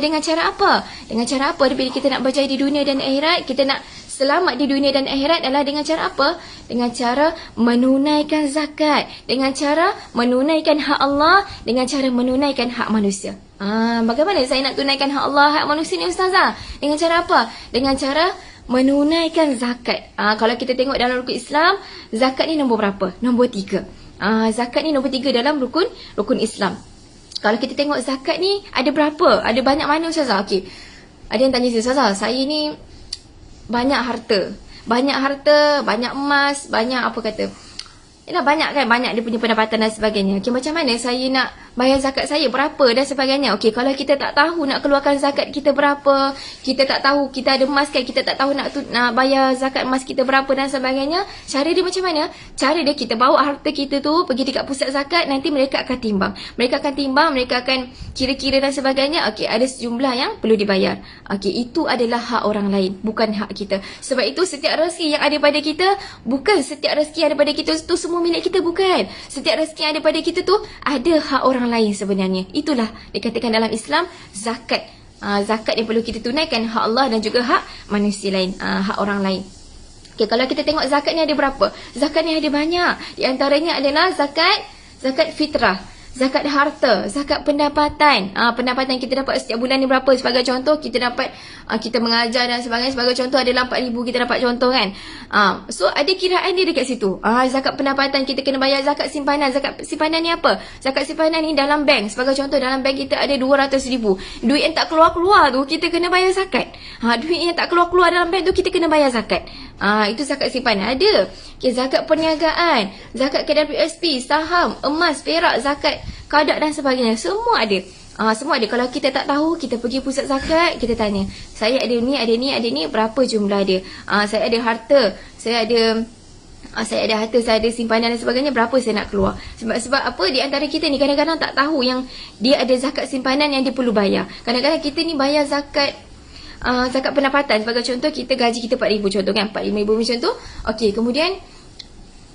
Dengan cara apa? Dengan cara apa bila kita nak berjaya di dunia dan di akhirat? Kita nak selamat di dunia dan akhirat adalah dengan cara apa? Dengan cara menunaikan zakat, dengan cara menunaikan hak Allah, dengan cara menunaikan hak manusia. Bagaimana saya nak tunaikan hak Allah, hak manusia ni Ustazah? Dengan cara apa? Dengan cara menunaikan zakat. Kalau kita tengok dalam rukun Islam, zakat ni nombor berapa? Nombor 3. Zakat ni nombor 3 dalam rukun Islam. Kalau kita tengok zakat ni ada berapa? Ada banyak mana Ustazah? Okey. Ada yang tanya saya, Ustazah, saya ni banyak harta, banyak emas, banyak apa kata, yalah banyak kan, banyak dia punya pendapatan dan sebagainya. Okey, macam mana saya nak bayar zakat saya, berapa dan sebagainya? Okey, kalau kita tak tahu nak keluarkan zakat kita berapa, kita tak tahu, kita ada emas kan, kita tak tahu nak bayar zakat emas kita berapa dan sebagainya, cara dia macam mana? Cara dia, kita bawa harta kita tu pergi dekat pusat zakat, nanti mereka akan timbang, mereka akan kira-kira dan sebagainya. Okey, ada sejumlah yang perlu dibayar. Okey, itu adalah hak orang lain, bukan hak kita. Sebab itu setiap rezeki yang ada pada kita, bukan setiap rezeki yang ada pada kita tu semua milik kita, bukan. Setiap rezeki yang ada pada kita tu ada hak orang lain sebenarnya. Itulah dikatakan dalam Islam zakat. Zakat yang perlu kita tunaikan, hak Allah dan juga hak manusia lain, hak orang lain. Okay, kalau kita tengok zakat ni ada berapa? Zakat ni ada banyak. Di antaranya adalah zakat fitrah, zakat harta, zakat pendapatan. Pendapatan kita dapat setiap bulan ni berapa? Sebagai contoh, kita dapat, kita mengajar dan sebagainya. Sebagai contoh adalah 4,000 kita dapat contoh kan. So ada kiraan dia dekat situ. Zakat pendapatan kita kena bayar zakat simpanan. Zakat simpanan ni apa? Zakat simpanan ni dalam bank. Sebagai contoh, dalam bank kita ada 200,000. Duit yang tak keluar-keluar tu kita kena bayar zakat. Duit yang tak keluar-keluar dalam bank tu kita kena bayar zakat. Itu zakat simpanan. Ada. Okay, zakat perniagaan, zakat KWSP, saham, emas, perak, zakat kadak dan sebagainya. Semua ada. Semua ada. Kalau kita tak tahu, kita pergi pusat zakat, kita tanya, saya ada ni, berapa jumlah dia? Saya ada harta, saya ada simpanan dan sebagainya, berapa saya nak keluar? Sebab apa? Di antara kita ni kadang-kadang tak tahu yang dia ada zakat simpanan yang dia perlu bayar. Kadang-kadang kita ni bayar zakat pendapatan. Sebagai contoh, kita gaji kita 4,000 contoh kan, 45,000 macam tu. Okey, kemudian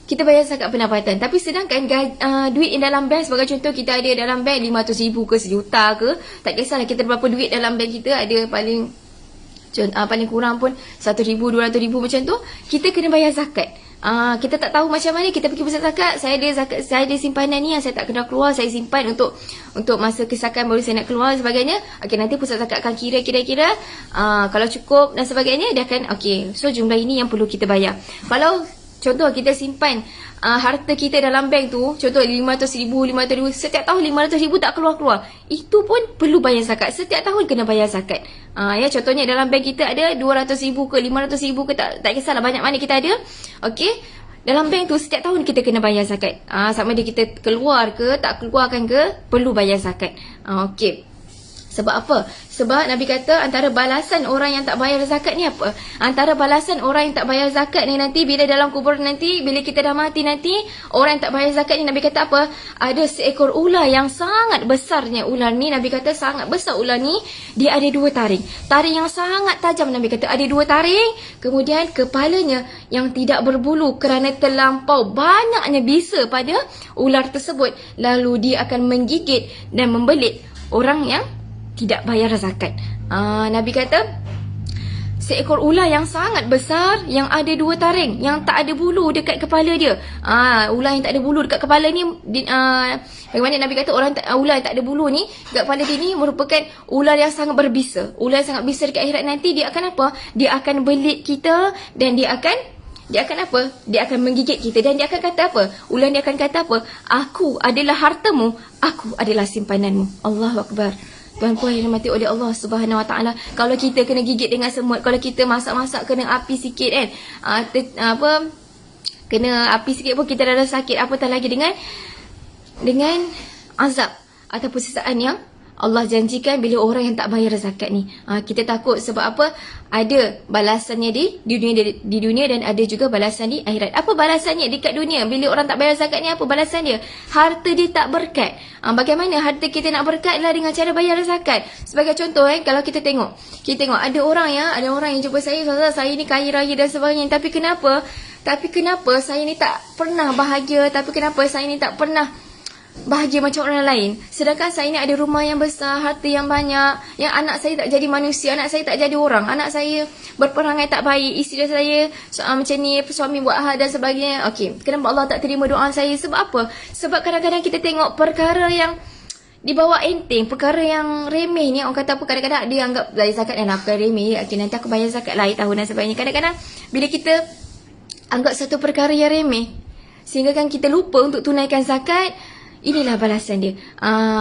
kita bayar zakat pendapatan. Tapi sedangkan duit yang dalam bank, sebagai contoh kita ada dalam bank 500,000 ke 1,000,000 ke, tak kisahlah kita berapa duit dalam bank kita, ada paling kurang pun 100,000, 200,000 macam tu, kita kena bayar zakat. Kita tak tahu macam mana, kita pergi pusat zakat, saya ada simpanan ni yang saya tak kena keluar, saya simpan untuk masa kesakan baru saya nak keluar dan sebagainya. Okey, nanti pusat zakat akan kira-kira kalau cukup dan sebagainya, dia akan okey, so jumlah ini yang perlu kita bayar. Kalau contoh kita simpan harta kita dalam bank tu, contoh 500,000, setiap tahun 500,000 tak keluar-keluar, itu pun perlu bayar zakat. Setiap tahun kena bayar zakat. Contohnya dalam bank kita ada 200,000 ke 500,000 ke, tak kisahlah banyak mana kita ada. Okey, dalam bank tu setiap tahun kita kena bayar zakat. Sama ada kita keluar ke tak keluarkan ke, perlu bayar zakat. Okey. Sebab apa? Sebab Nabi kata antara balasan orang yang tak bayar zakat ni apa? Antara balasan orang yang tak bayar zakat ni nanti, bila dalam kubur nanti, bila kita dah mati nanti, orang yang tak bayar zakat ni, Nabi kata apa? Ada seekor ular yang sangat besarnya. Ular ni, Nabi kata sangat besar ular ni. Dia ada 2 taring. Taring yang sangat tajam, Nabi kata ada 2 taring. Kemudian kepalanya yang tidak berbulu kerana terlampau banyaknya bisa pada ular tersebut. Lalu dia akan menggigit dan membelit orang yang tidak bayar zakat. Nabi kata seekor ular yang sangat besar, yang ada 2 taring, yang tak ada bulu dekat kepala dia. Ular yang tak ada bulu dekat kepala ni, bagaimana Nabi kata ular yang tak ada bulu ni dekat kepala dia ni merupakan ular yang sangat berbisa. Ular yang sangat bisa dekat akhirat nanti, dia akan apa? Dia akan belit kita dan dia akan apa? Dia akan menggigit kita dan dia akan kata apa? Ular dia akan kata apa? Aku adalah hartamu, aku adalah simpananmu. Allahu Akbar. Tuan-puan yang dirahmati oleh Allah Subhanahu Wa Taala, kalau kita kena gigit dengan semut, kalau kita masak-masak kena api sikit kan, kena api sikit pun kita dah sakit, apatah lagi dengan dengan azab ataupun siksaan yang Allah janjikan bila orang yang tak bayar zakat ni. Kita takut sebab apa? Ada balasannya di dunia dan ada juga balasan di akhirat. Apa balasannya dekat dunia? Bila orang tak bayar zakat ni, apa balasan dia? Harta dia tak berkat. Bagaimana harta kita nak berkat lah dengan cara bayar zakat. Sebagai contoh kalau kita tengok ada orang yang jumpa saya ni kaya raya dan sebagainya, tapi kenapa saya ni tak pernah bahagia, tapi kenapa saya ni tak pernah bahagia macam orang lain. Sedangkan saya ni ada rumah yang besar, harta yang banyak, yang anak saya tak jadi manusia, anak saya tak jadi orang, anak saya berperangai tak baik, isteri saya macam ni, suami buat hal dan sebagainya. Okey, kenapa Allah tak terima doa saya? Sebab apa? Sebab kadang-kadang kita tengok perkara yang dibawa enteng, perkara yang remeh ni, orang kata apa, kadang-kadang dia anggap bayar zakat dan apa remeh, okey nanti aku bayar zakat lah tahun dan sebagainya. Kadang-kadang bila kita anggap satu perkara yang remeh, sehingga kan kita lupa untuk tunaikan zakat. Inilah balasan dia.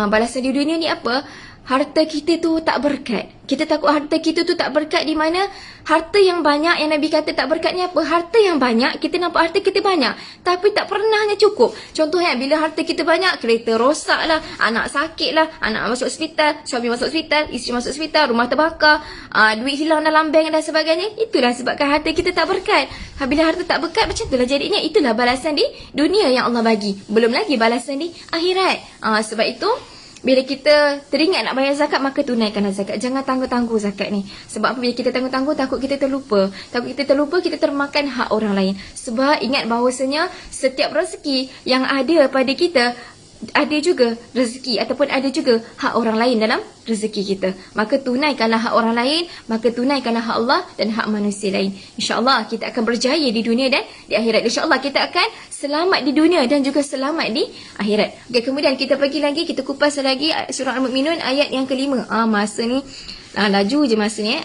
Balasan di dunia ni apa? Harta kita tu tak berkat. Kita takut harta kita tu tak berkat, di mana harta yang banyak yang Nabi kata tak berkat ni apa? Harta yang banyak, kita nampak harta kita banyak, tapi tak pernahnya cukup. Contohnya bila harta kita banyak, kereta rosak lah, anak sakit lah, anak masuk hospital, suami masuk hospital, isteri masuk hospital, rumah terbakar, duit hilang dalam bank dan sebagainya. Itulah sebabkan harta kita tak berkat. Bila harta tak berkat, macam itulah jadinya. Itulah balasan di dunia yang Allah bagi. Belum lagi balasan di akhirat. Sebab itu bila kita teringat nak bayar zakat, maka tunaikanlah zakat. Jangan tangguh-tangguh zakat ni. Sebab apa? Bila kita tangguh-tangguh, takut kita terlupa. Kita termakan hak orang lain. Sebab ingat bahawasanya setiap rezeki yang ada pada kita, ada juga rezeki ataupun ada juga hak orang lain dalam rezeki kita. Maka tunaikanlah hak orang lain, maka tunaikanlah hak Allah dan hak manusia lain. InsyaAllah kita akan berjaya di dunia dan di akhirat. InsyaAllah kita akan selamat di dunia dan juga selamat di akhirat. Okay, kemudian kita pergi lagi, kita kupas lagi surah Al-Mu'minun ayat yang kelima. Masa ni laju je masa ni.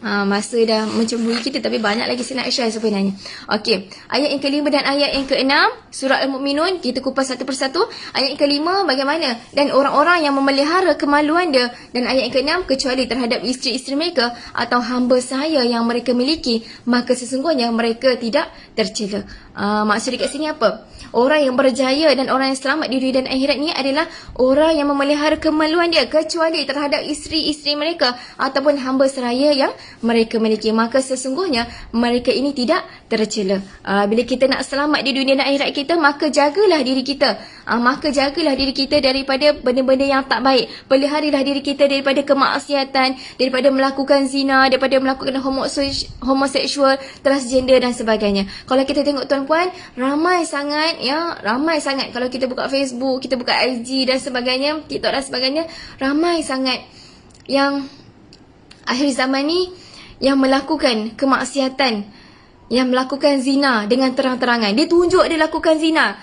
Masa dah mencemburi kita, tapi banyak lagi saya nak share sebenarnya. Okey, ayat yang kelima dan ayat yang keenam surah Al-Mu'minun, kita kupas satu persatu. Ayat yang kelima, bagaimana? Dan orang-orang yang memelihara kemaluan dia. Dan ayat yang keenam, kecuali terhadap isteri-isteri mereka atau hamba sahaya yang mereka miliki, maka sesungguhnya mereka tidak tercela. Maksud dekat sini apa? Orang yang berjaya dan orang yang selamat di dunia dan akhirat ni adalah orang yang memelihara kemaluan dia, kecuali terhadap isteri-isteri mereka ataupun hamba seraya yang mereka miliki, maka sesungguhnya mereka ini tidak tercela. Bila kita nak selamat di dunia dan akhirat kita, maka jagalah diri kita. Maka jagalah diri kita daripada benda-benda yang tak baik. Peliharilah diri kita daripada kemaksiatan, daripada melakukan zina, daripada melakukan homoseksual, transgender dan sebagainya. Kalau kita tengok tuan-puan, ramai sangat kalau kita buka Facebook, kita buka IG dan sebagainya, TikTok dan sebagainya, ramai sangat yang akhir zaman ni yang melakukan kemaksiatan, yang melakukan zina dengan terang-terangan. Dia tunjuk dia lakukan zina.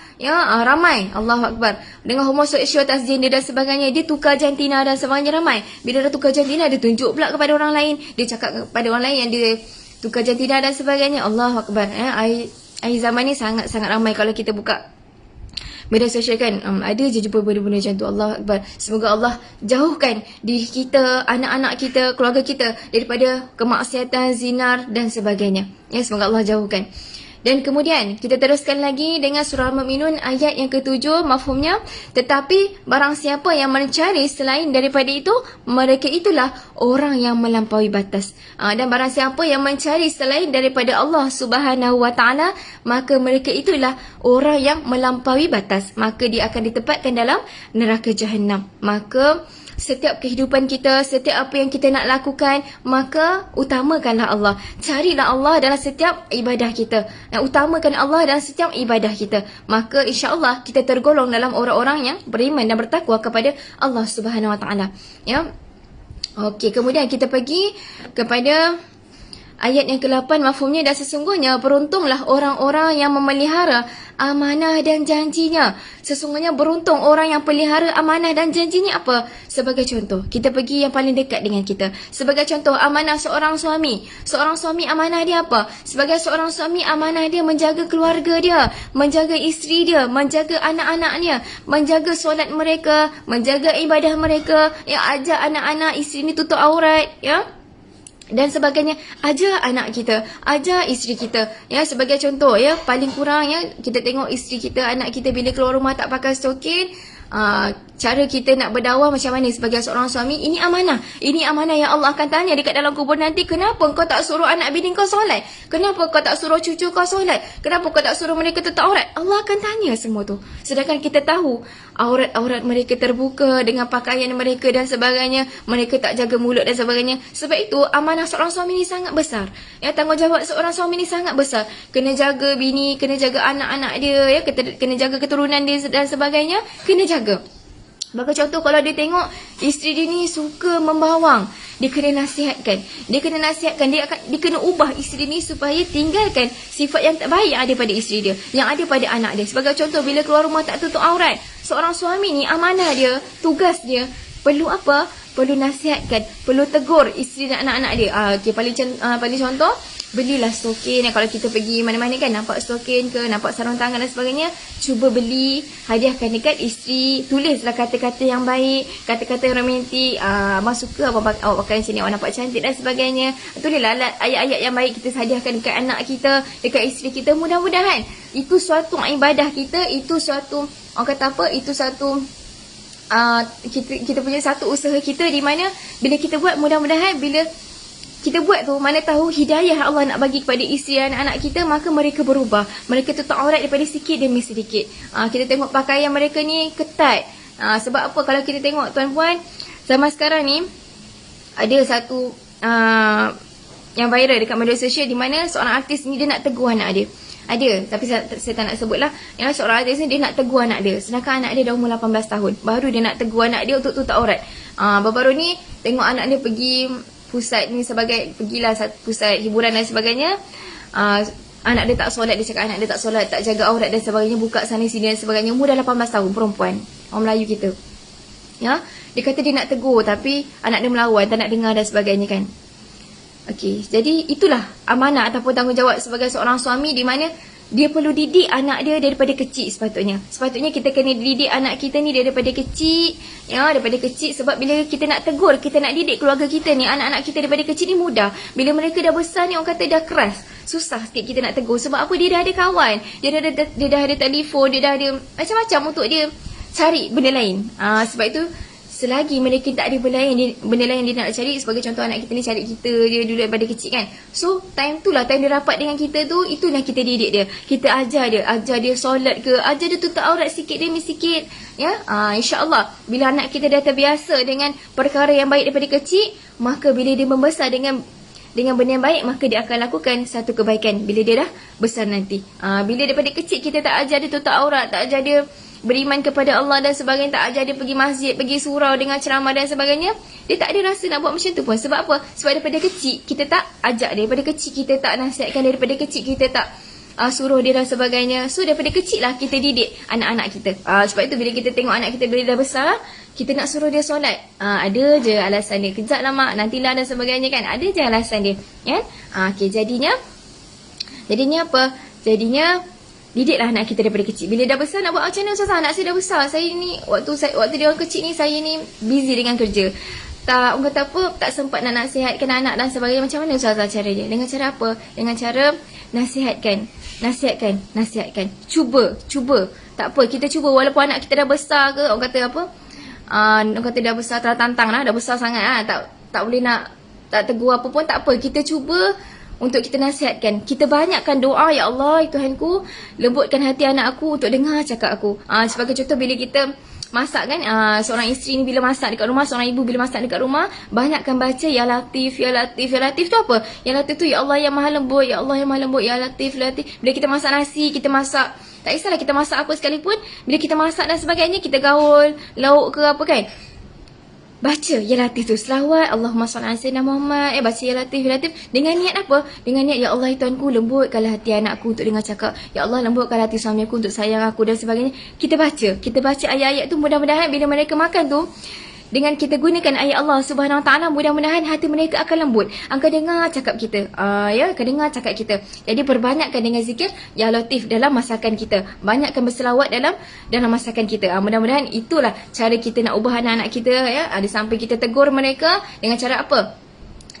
Ramai. Allahu Akbar. Dengan homoseksual, transgender dan sebagainya. Dia tukar jantina dan sebagainya, ramai. Bila dah tukar jantina, dia tunjuk pula kepada orang lain. Dia cakap kepada orang lain yang dia tukar jantina dan sebagainya. Allahu Akbar. Akhir zaman ni sangat-sangat ramai. Kalau kita buka media sosial kan, ada je jumpa benda-benda macam tu. Allah Akbar. Semoga Allah jauhkan diri kita, anak-anak kita, keluarga kita daripada kemaksiatan, zinar dan sebagainya. Semoga Allah jauhkan. Dan kemudian kita teruskan lagi dengan surah Al-Mu'minun ayat yang ke-7, mafhumnya, tetapi barang siapa yang mencari selain daripada itu, mereka itulah orang yang melampaui batas. Dan barang siapa yang mencari selain daripada Allah Subhanahu wa taala, maka mereka itulah orang yang melampaui batas, maka dia akan ditempatkan dalam neraka Jahannam. Maka setiap kehidupan kita, setiap apa yang kita nak lakukan, maka utamakanlah Allah. Carilah Allah dalam setiap ibadah kita. Dan utamakan Allah dalam setiap ibadah kita. Maka insya-Allah kita tergolong dalam orang-orang yang beriman dan bertakwa kepada Allah Subhanahu Wa Taala. Okey, kemudian kita pergi kepada ayat yang ke-8, mafhumnya, dan sesungguhnya beruntunglah orang-orang yang memelihara amanah dan janjinya. Sesungguhnya beruntung orang yang pelihara amanah dan janjinya. Apa? Sebagai contoh, kita pergi yang paling dekat dengan kita. Sebagai contoh, amanah seorang suami. Seorang suami, amanah dia apa? Sebagai seorang suami, amanah dia menjaga keluarga dia, menjaga isteri dia, menjaga anak-anaknya, menjaga solat mereka, menjaga ibadah mereka, ajak anak-anak isteri ni tutup aurat, dan sebagainya. Ajar anak kita, ajar isteri kita. Ya, sebagai contoh ya, paling kurang ya, kita tengok isteri kita, anak kita bila keluar rumah tak pakai stokin, cara kita nak berdakwah macam mana sebagai seorang suami. Ini amanah. Ini amanah yang Allah akan tanya dekat dalam kubur nanti. Kenapa kau tak suruh anak bini kau solat? Kenapa kau tak suruh cucu kau solat? Kenapa kau tak suruh mereka tutup aurat? Allah akan tanya semua tu. Sedangkan kita tahu aurat-aurat mereka terbuka dengan pakaian mereka dan sebagainya. Mereka tak jaga mulut dan sebagainya. Sebab itu amanah seorang suami ni sangat besar. Ya, tanggungjawab seorang suami ni sangat besar. Kena jaga bini, kena jaga anak-anak dia, ya, kena jaga keturunan dia dan sebagainya. Kena jaga. Bagi contoh, kalau dia tengok isteri dia ni suka membawang, dia kena nasihatkan. Dia kena ubah isteri ni supaya tinggalkan sifat yang tak baik yang ada pada isteri dia, yang ada pada anak dia. Sebagai contoh, bila keluar rumah tak tutup aurat, seorang suami ni amanah dia, tugas dia, perlu apa? Perlu nasihatkan, perlu tegur isteri dan anak-anak dia. Okay, paling contoh, belilah stokin. Kalau kita pergi mana-mana kan, nampak stokin ke, nampak sarung tangan dan sebagainya, cuba beli, hadiahkan dekat isteri. Tulislah kata-kata yang baik, kata-kata yang romantik. Abang suka awak pakai macam ni, awak nampak cantik dan sebagainya. Tulislah ayat-ayat yang baik, kita hadiahkan dekat anak kita, dekat isteri kita. Mudah-mudahan itu suatu ibadah kita, itu suatu, orang kata apa, itu satu kita punya satu usaha kita, di mana bila kita buat, mudah-mudahan bila kita buat tu, mana tahu hidayah Allah nak bagi kepada isteri dan anak kita, maka mereka berubah. Mereka tutup aurat daripada sikit demi sedikit. Kita tengok pakaian mereka ni ketat. Sebab apa? Kalau kita tengok tuan-puan, zaman sekarang ni ada satu yang viral dekat media sosial, di mana seorang artis ni dia nak tegur anak dia. Ada, tapi saya tak nak sebut lah. Yang seorang artis ni dia nak tegur anak dia, sedangkan anak dia dah umur 18 tahun. Baru dia nak tegur anak dia untuk tutup aurat. Baru-baru ni tengok anak dia pergi pusat ni, pergilah pusat hiburan dan sebagainya. Anak dia tak solat, dia cakap anak dia tak solat, tak jaga aurat dan sebagainya, buka sana sini dan sebagainya. Umur dah 18 tahun, perempuan, orang Melayu kita. Ya, dia kata dia nak tegur, tapi anak dia melawan, tak nak dengar dan sebagainya kan. Okey, jadi itulah amanah ataupun tanggungjawab sebagai seorang suami, di mana dia perlu didik anak dia daripada kecil sepatutnya. Sepatutnya kita kena didik anak kita ni daripada kecil. Ya, daripada kecil. Sebab bila kita nak tegur, kita nak didik keluarga kita ni, anak-anak kita daripada kecil ni mudah. Bila mereka dah besar ni, orang kata dah keras, susah sikit kita nak tegur. Sebab apa? Dia dah ada kawan, dia dah ada telefon, dia dah ada macam-macam untuk dia cari benda lain. Sebab itu, selagi mereka tak ada benda lain dia nak cari, sebagai contoh anak kita ni cari kita dia dulu daripada kecil kan. So time tu lah, time dia rapat dengan kita tu, itulah kita didik dia. Kita ajar dia solat ke, ajar dia tutup aurat sikit demi sikit. Ya, insya-Allah bila anak kita dah terbiasa dengan perkara yang baik daripada kecil, maka bila dia membesar dengan benda yang baik, maka dia akan lakukan satu kebaikan bila dia dah besar nanti. Bila daripada kecil kita tak ajar dia tutup aurat, tak ajar dia beriman kepada Allah dan sebagainya, tak ajar dia pergi masjid, pergi surau dengan ceramah dan sebagainya, dia tak ada rasa nak buat macam tu pun. Sebab apa? Sebab daripada kecil kita tak ajak dia, daripada kecil kita tak nasihatkan, daripada kecil kita tak suruh dia dan sebagainya. So daripada kecil lah kita didik anak-anak kita. Sebab itu bila kita tengok anak kita bila dah besar, kita nak suruh dia solat, ada je alasan dia, kejap lah mak, nantilah dan sebagainya kan. Ada je alasan dia kan. Okay, jadinya apa? Jadinya didiklah anak kita daripada kecil. Bila dah besar nak buat macam mana Ustazah? Anak saya dah besar. Saya ni waktu dia orang kecil ni, saya ni busy dengan kerja. Tak, orang kata apa, tak sempat nak nasihatkan anak dan sebagainya. Macam mana Ustazah caranya? Dengan cara apa? Dengan cara nasihatkan. Cuba. Tak apa, kita cuba walaupun anak kita dah besar ke, orang kata apa? Orang kata dah besar, tertantang lah, dah besar sangat lah. Tak boleh nak tak tegur apa pun, tak apa. Kita cuba untuk kita nasihatkan. Kita banyakkan doa, ya Allah, Tuhanku, lembutkan hati anak aku untuk dengar cakap aku. Sebagai contoh, bila kita masak kan, seorang isteri ni bila masak dekat rumah, seorang ibu bila masak dekat rumah, banyakkan baca Ya Latif, Ya Latif. Ya Latif tu apa? Ya Latif tu Ya Allah yang Maha Lembut, Ya Allah yang Maha Lembut, Ya Latif, Latif. Bila kita masak nasi, kita masak, tak kisahlah kita masak apa sekalipun, bila kita masak dan sebagainya, kita gaul lauk ke apa kan, baca Ya Latif tu, selawat Allahumma salli ala sayyidina Muhammad, baca Ya Latif, Ya Latif. Dengan niat apa? Dengan niat, Ya Allah Tuanku, lembutkanlah hati anakku untuk dengar cakap, Ya Allah lembutkanlah hati suami aku untuk sayang aku dan sebagainya. Kita baca ayat-ayat tu, mudah-mudahan bila mereka makan tu, dengan kita gunakan ayat Allah Subhanahu Wa Taala, mudah-mudahan hati mereka akan lembut, akan dengar cakap kita. Akan dengar cakap kita. Jadi perbanyakkan dengan zikir Ya Latif dalam masakan kita. Banyakkan berselawat dalam masakan kita. Mudah-mudahan itulah cara kita nak ubah anak-anak kita, ya. Ada sampai kita tegur mereka dengan cara apa?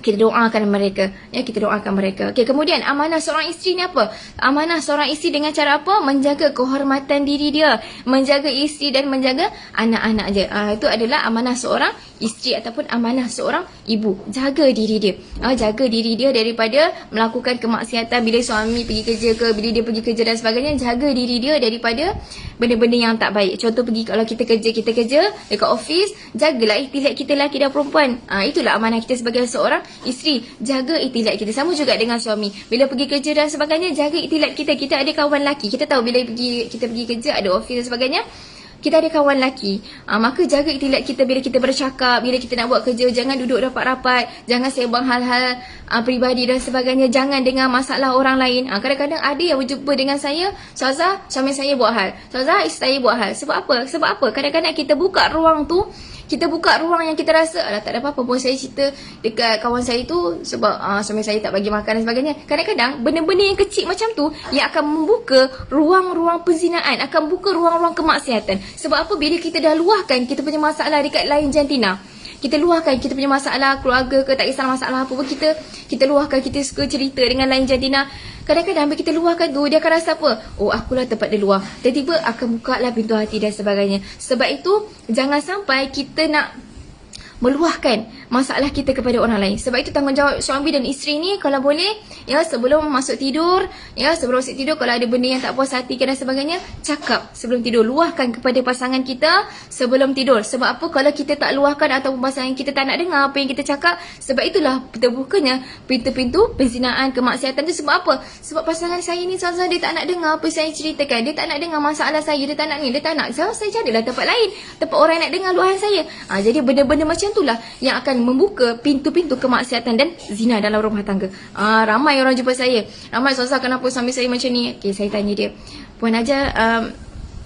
kita doakan mereka, ya, kita doakan mereka. Okey, kemudian amanah seorang isteri ni apa? Amanah seorang isteri dengan cara apa? Menjaga kehormatan diri dia, menjaga isteri dan menjaga anak-anak dia. Itu adalah amanah seorang isteri ataupun amanah seorang ibu. Jaga diri dia. Jaga diri dia daripada melakukan kemaksiatan bila suami pergi kerja ke, bila dia pergi kerja dan sebagainya. Jaga diri dia daripada benda-benda yang tak baik. Contoh pergi, kalau kita kerja dekat office, jagalah ihtilat kita lelaki dan perempuan. Itulah amanah kita sebagai seorang isteri. Jaga ihtilat kita. Sama juga dengan suami. Bila pergi kerja dan sebagainya, jaga ihtilat kita. Kita ada kawan lelaki. Kita tahu bila kita pergi kerja, ada office dan sebagainya, kita ada kawan lelaki. Maka jaga ihtilat kita bila kita bercakap, bila kita nak buat kerja. Jangan duduk rapat-rapat. Jangan sembang hal-hal peribadi dan sebagainya. Jangan dengar masalah orang lain. Kadang-kadang ada yang berjumpa dengan saya, Ustazah, suami saya buat hal. Ustazah, isteri saya buat hal. Sebab apa? Sebab apa? Kadang-kadang kita buka ruang tu, kita buka ruang yang kita rasa, alah tak ada apa-apa pun saya cerita dekat kawan saya tu sebab suami saya tak bagi makan dan sebagainya. Kadang-kadang benda-benda yang kecil macam tu yang akan membuka ruang-ruang perzinaan, akan buka ruang-ruang kemaksiatan. Sebab apa? Bila kita dah luahkan kita punya masalah dekat lain jantina, kita luahkan kita punya masalah keluarga ke, tak kisah masalah apa pun, kita luahkan, kita suka cerita dengan lain jantina. Kadang-kadang bila kita luahkan tu, dia akan rasa apa? Oh, akulah tempat dia luah. Tiba-tiba akan buka lah pintu hati dan sebagainya. Sebab itu, jangan sampai kita nak meluahkan masalah kita kepada orang lain. Sebab itu tanggungjawab suami dan isteri ni, kalau boleh, ya, sebelum masuk tidur, kalau ada benda yang tak puas hati dan sebagainya, cakap sebelum tidur. Luahkan kepada pasangan kita sebelum tidur. Sebab apa? Kalau kita tak luahkan ataupun pasangan kita tak nak dengar apa yang kita cakap, sebab itulah terbukanya pintu-pintu perzinaan, kemaksiatan tu. Sebab apa? Sebab pasangan saya ni, Ustazah, dia tak nak dengar apa saya ceritakan. Dia tak nak dengar masalah saya. Dia tak nak ni, dia tak nak. So, saya carilah tempat lain, tempat orang yang nak dengar luahan saya. Jadi benda-benda macam itulah yang akan membuka pintu-pintu kemaksiatan dan zina dalam rumah tangga. Ramai orang jumpa saya. Ramai, Ustazah, kenapa suami saya macam ni? Okay, saya tanya dia, Puan Hajar,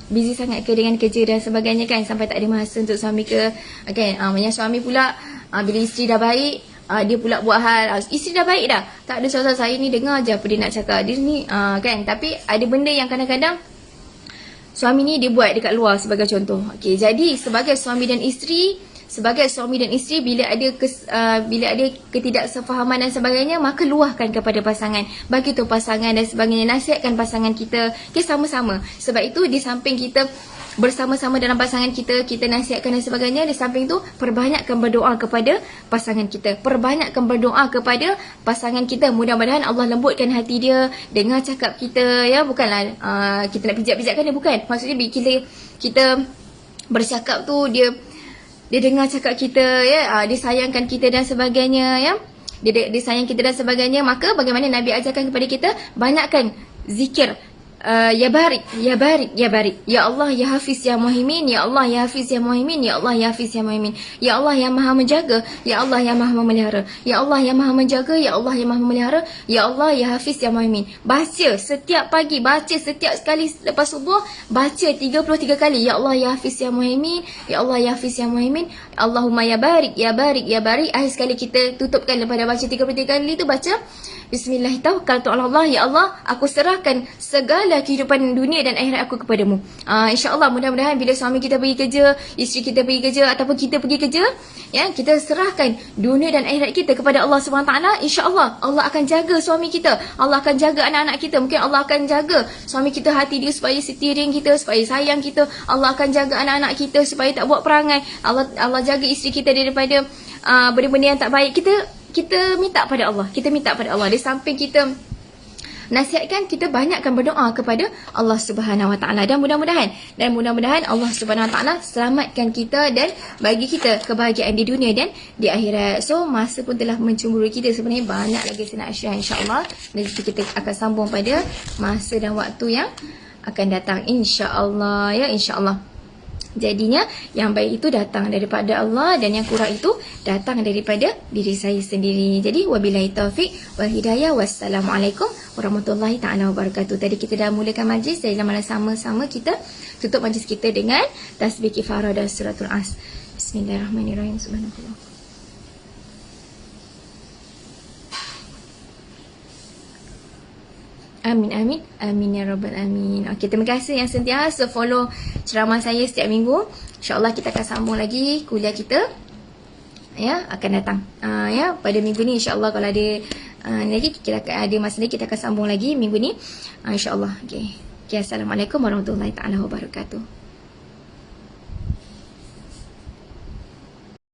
busy sangat ke dengan kerja dan sebagainya kan, sampai tak ada masa untuk suami ke? Okay, yang suami pula, bila isteri dah baik, dia pula buat hal, isteri dah baik dah, tak ada, Ustazah, saya ni dengar je apa dia nak cakap. Dia ni, kan, tapi ada benda yang kadang-kadang suami ni dia buat dekat luar sebagai contoh. Okay, jadi sebagai suami dan isteri, bila ada ketidaksefahaman dan sebagainya, maka luahkan kepada pasangan. Bagi tahu pasangan dan sebagainya, nasihatkan pasangan kita. Okay, sama-sama. Sebab itu di samping kita bersama-sama dalam pasangan kita, kita nasihatkan dan sebagainya, di samping tu perbanyakkan berdoa kepada pasangan kita. Perbanyakkan berdoa kepada pasangan kita. Mudah-mudahan Allah lembutkan hati dia dengar cakap kita, ya. Bukanlah kita nak pijak-pijatkan dia, bukan. Maksudnya bila kita bercakap tu, dia dengar cakap kita, ya, dia sayangkan kita dan sebagainya, ya. Dia sayang kita dan sebagainya. Maka bagaimana Nabi ajarkan kepada kita, banyakkan zikir. Ya barik, ya barik, ya barik. Ya Allah, ya Hafiz, ya Muhaimin. Ya Allah, ya Hafiz, ya Muhaimin. Ya Allah, ya Hafiz, ya Muhaimin. Ya Allah yang Maha menjaga. Ya Allah yang Maha memelihara. Ya Allah yang Maha menjaga. Ya Allah yang Maha memelihara. Ya Allah, ya Hafiz, ya Muhaimin. Baca setiap pagi, baca setiap sekali lepas subuh, baca 33 kali. Ya Allah, ya Hafiz, ya Muhaimin. Ya Allah, ya Hafiz, ya Muhaimin. Allahumma ya barik, ya barik, ya barik. Akhir sekali kita tutupkan daripada baca 33 kali tu, baca Bismillah, tawakkaltu ala Allah. Ya Allah, aku serahkan segala kehidupan dunia dan akhirat aku kepadamu. InsyaAllah, mudah-mudahan bila suami kita pergi kerja, isteri kita pergi kerja, ataupun kita pergi kerja, ya, kita serahkan dunia dan akhirat kita kepada Allah SWT. InsyaAllah, Allah akan jaga suami kita. Allah akan jaga anak-anak kita. Mungkin Allah akan jaga suami kita, hati dia supaya setiring kita, supaya sayang kita. Allah akan jaga anak-anak kita supaya tak buat perangai. Allah jaga isteri kita daripada benda-benda yang tak baik. Kita minta pada Allah. Kita minta pada Allah. Di samping kita nasihatkan, kita banyakkan berdoa kepada Allah Subhanahu Wa Taala. Dan mudah-mudahan Allah Subhanahu Wa Taala selamatkan kita dan bagi kita kebahagiaan di dunia dan di akhirat. So, masa pun telah mencemburu kita. Sebenarnya banyak lagi saya nak share, insya-Allah. Dan kita akan sambung pada masa dan waktu yang akan datang, insya-Allah, ya, insya-Allah. Jadinya yang baik itu datang daripada Allah dan yang kurang itu datang daripada diri saya sendiri. Jadi wabillahi taufik wal hidayah. Wassalamualaikum warahmatullahi taala wabarakatuh. Tadi kita dah mulakan majlis, jadi malam sama-sama kita tutup majlis kita dengan tasbih kifarah dan suratul as. Bismillahirrahmanirrahim. Subhanallah. Amin, amin, amin ya rabbal alamin. Okey, terima kasih yang sentiasa follow ceramah saya setiap minggu. InsyaAllah kita akan sambung lagi kuliah kita ya akan datang. Ya pada minggu ni insya-Allah, kalau ada lagi kita ada masa lagi kita akan sambung lagi minggu ni insya-Allah. Okey. Okay, assalamualaikum warahmatullahi taala wabarakatuh.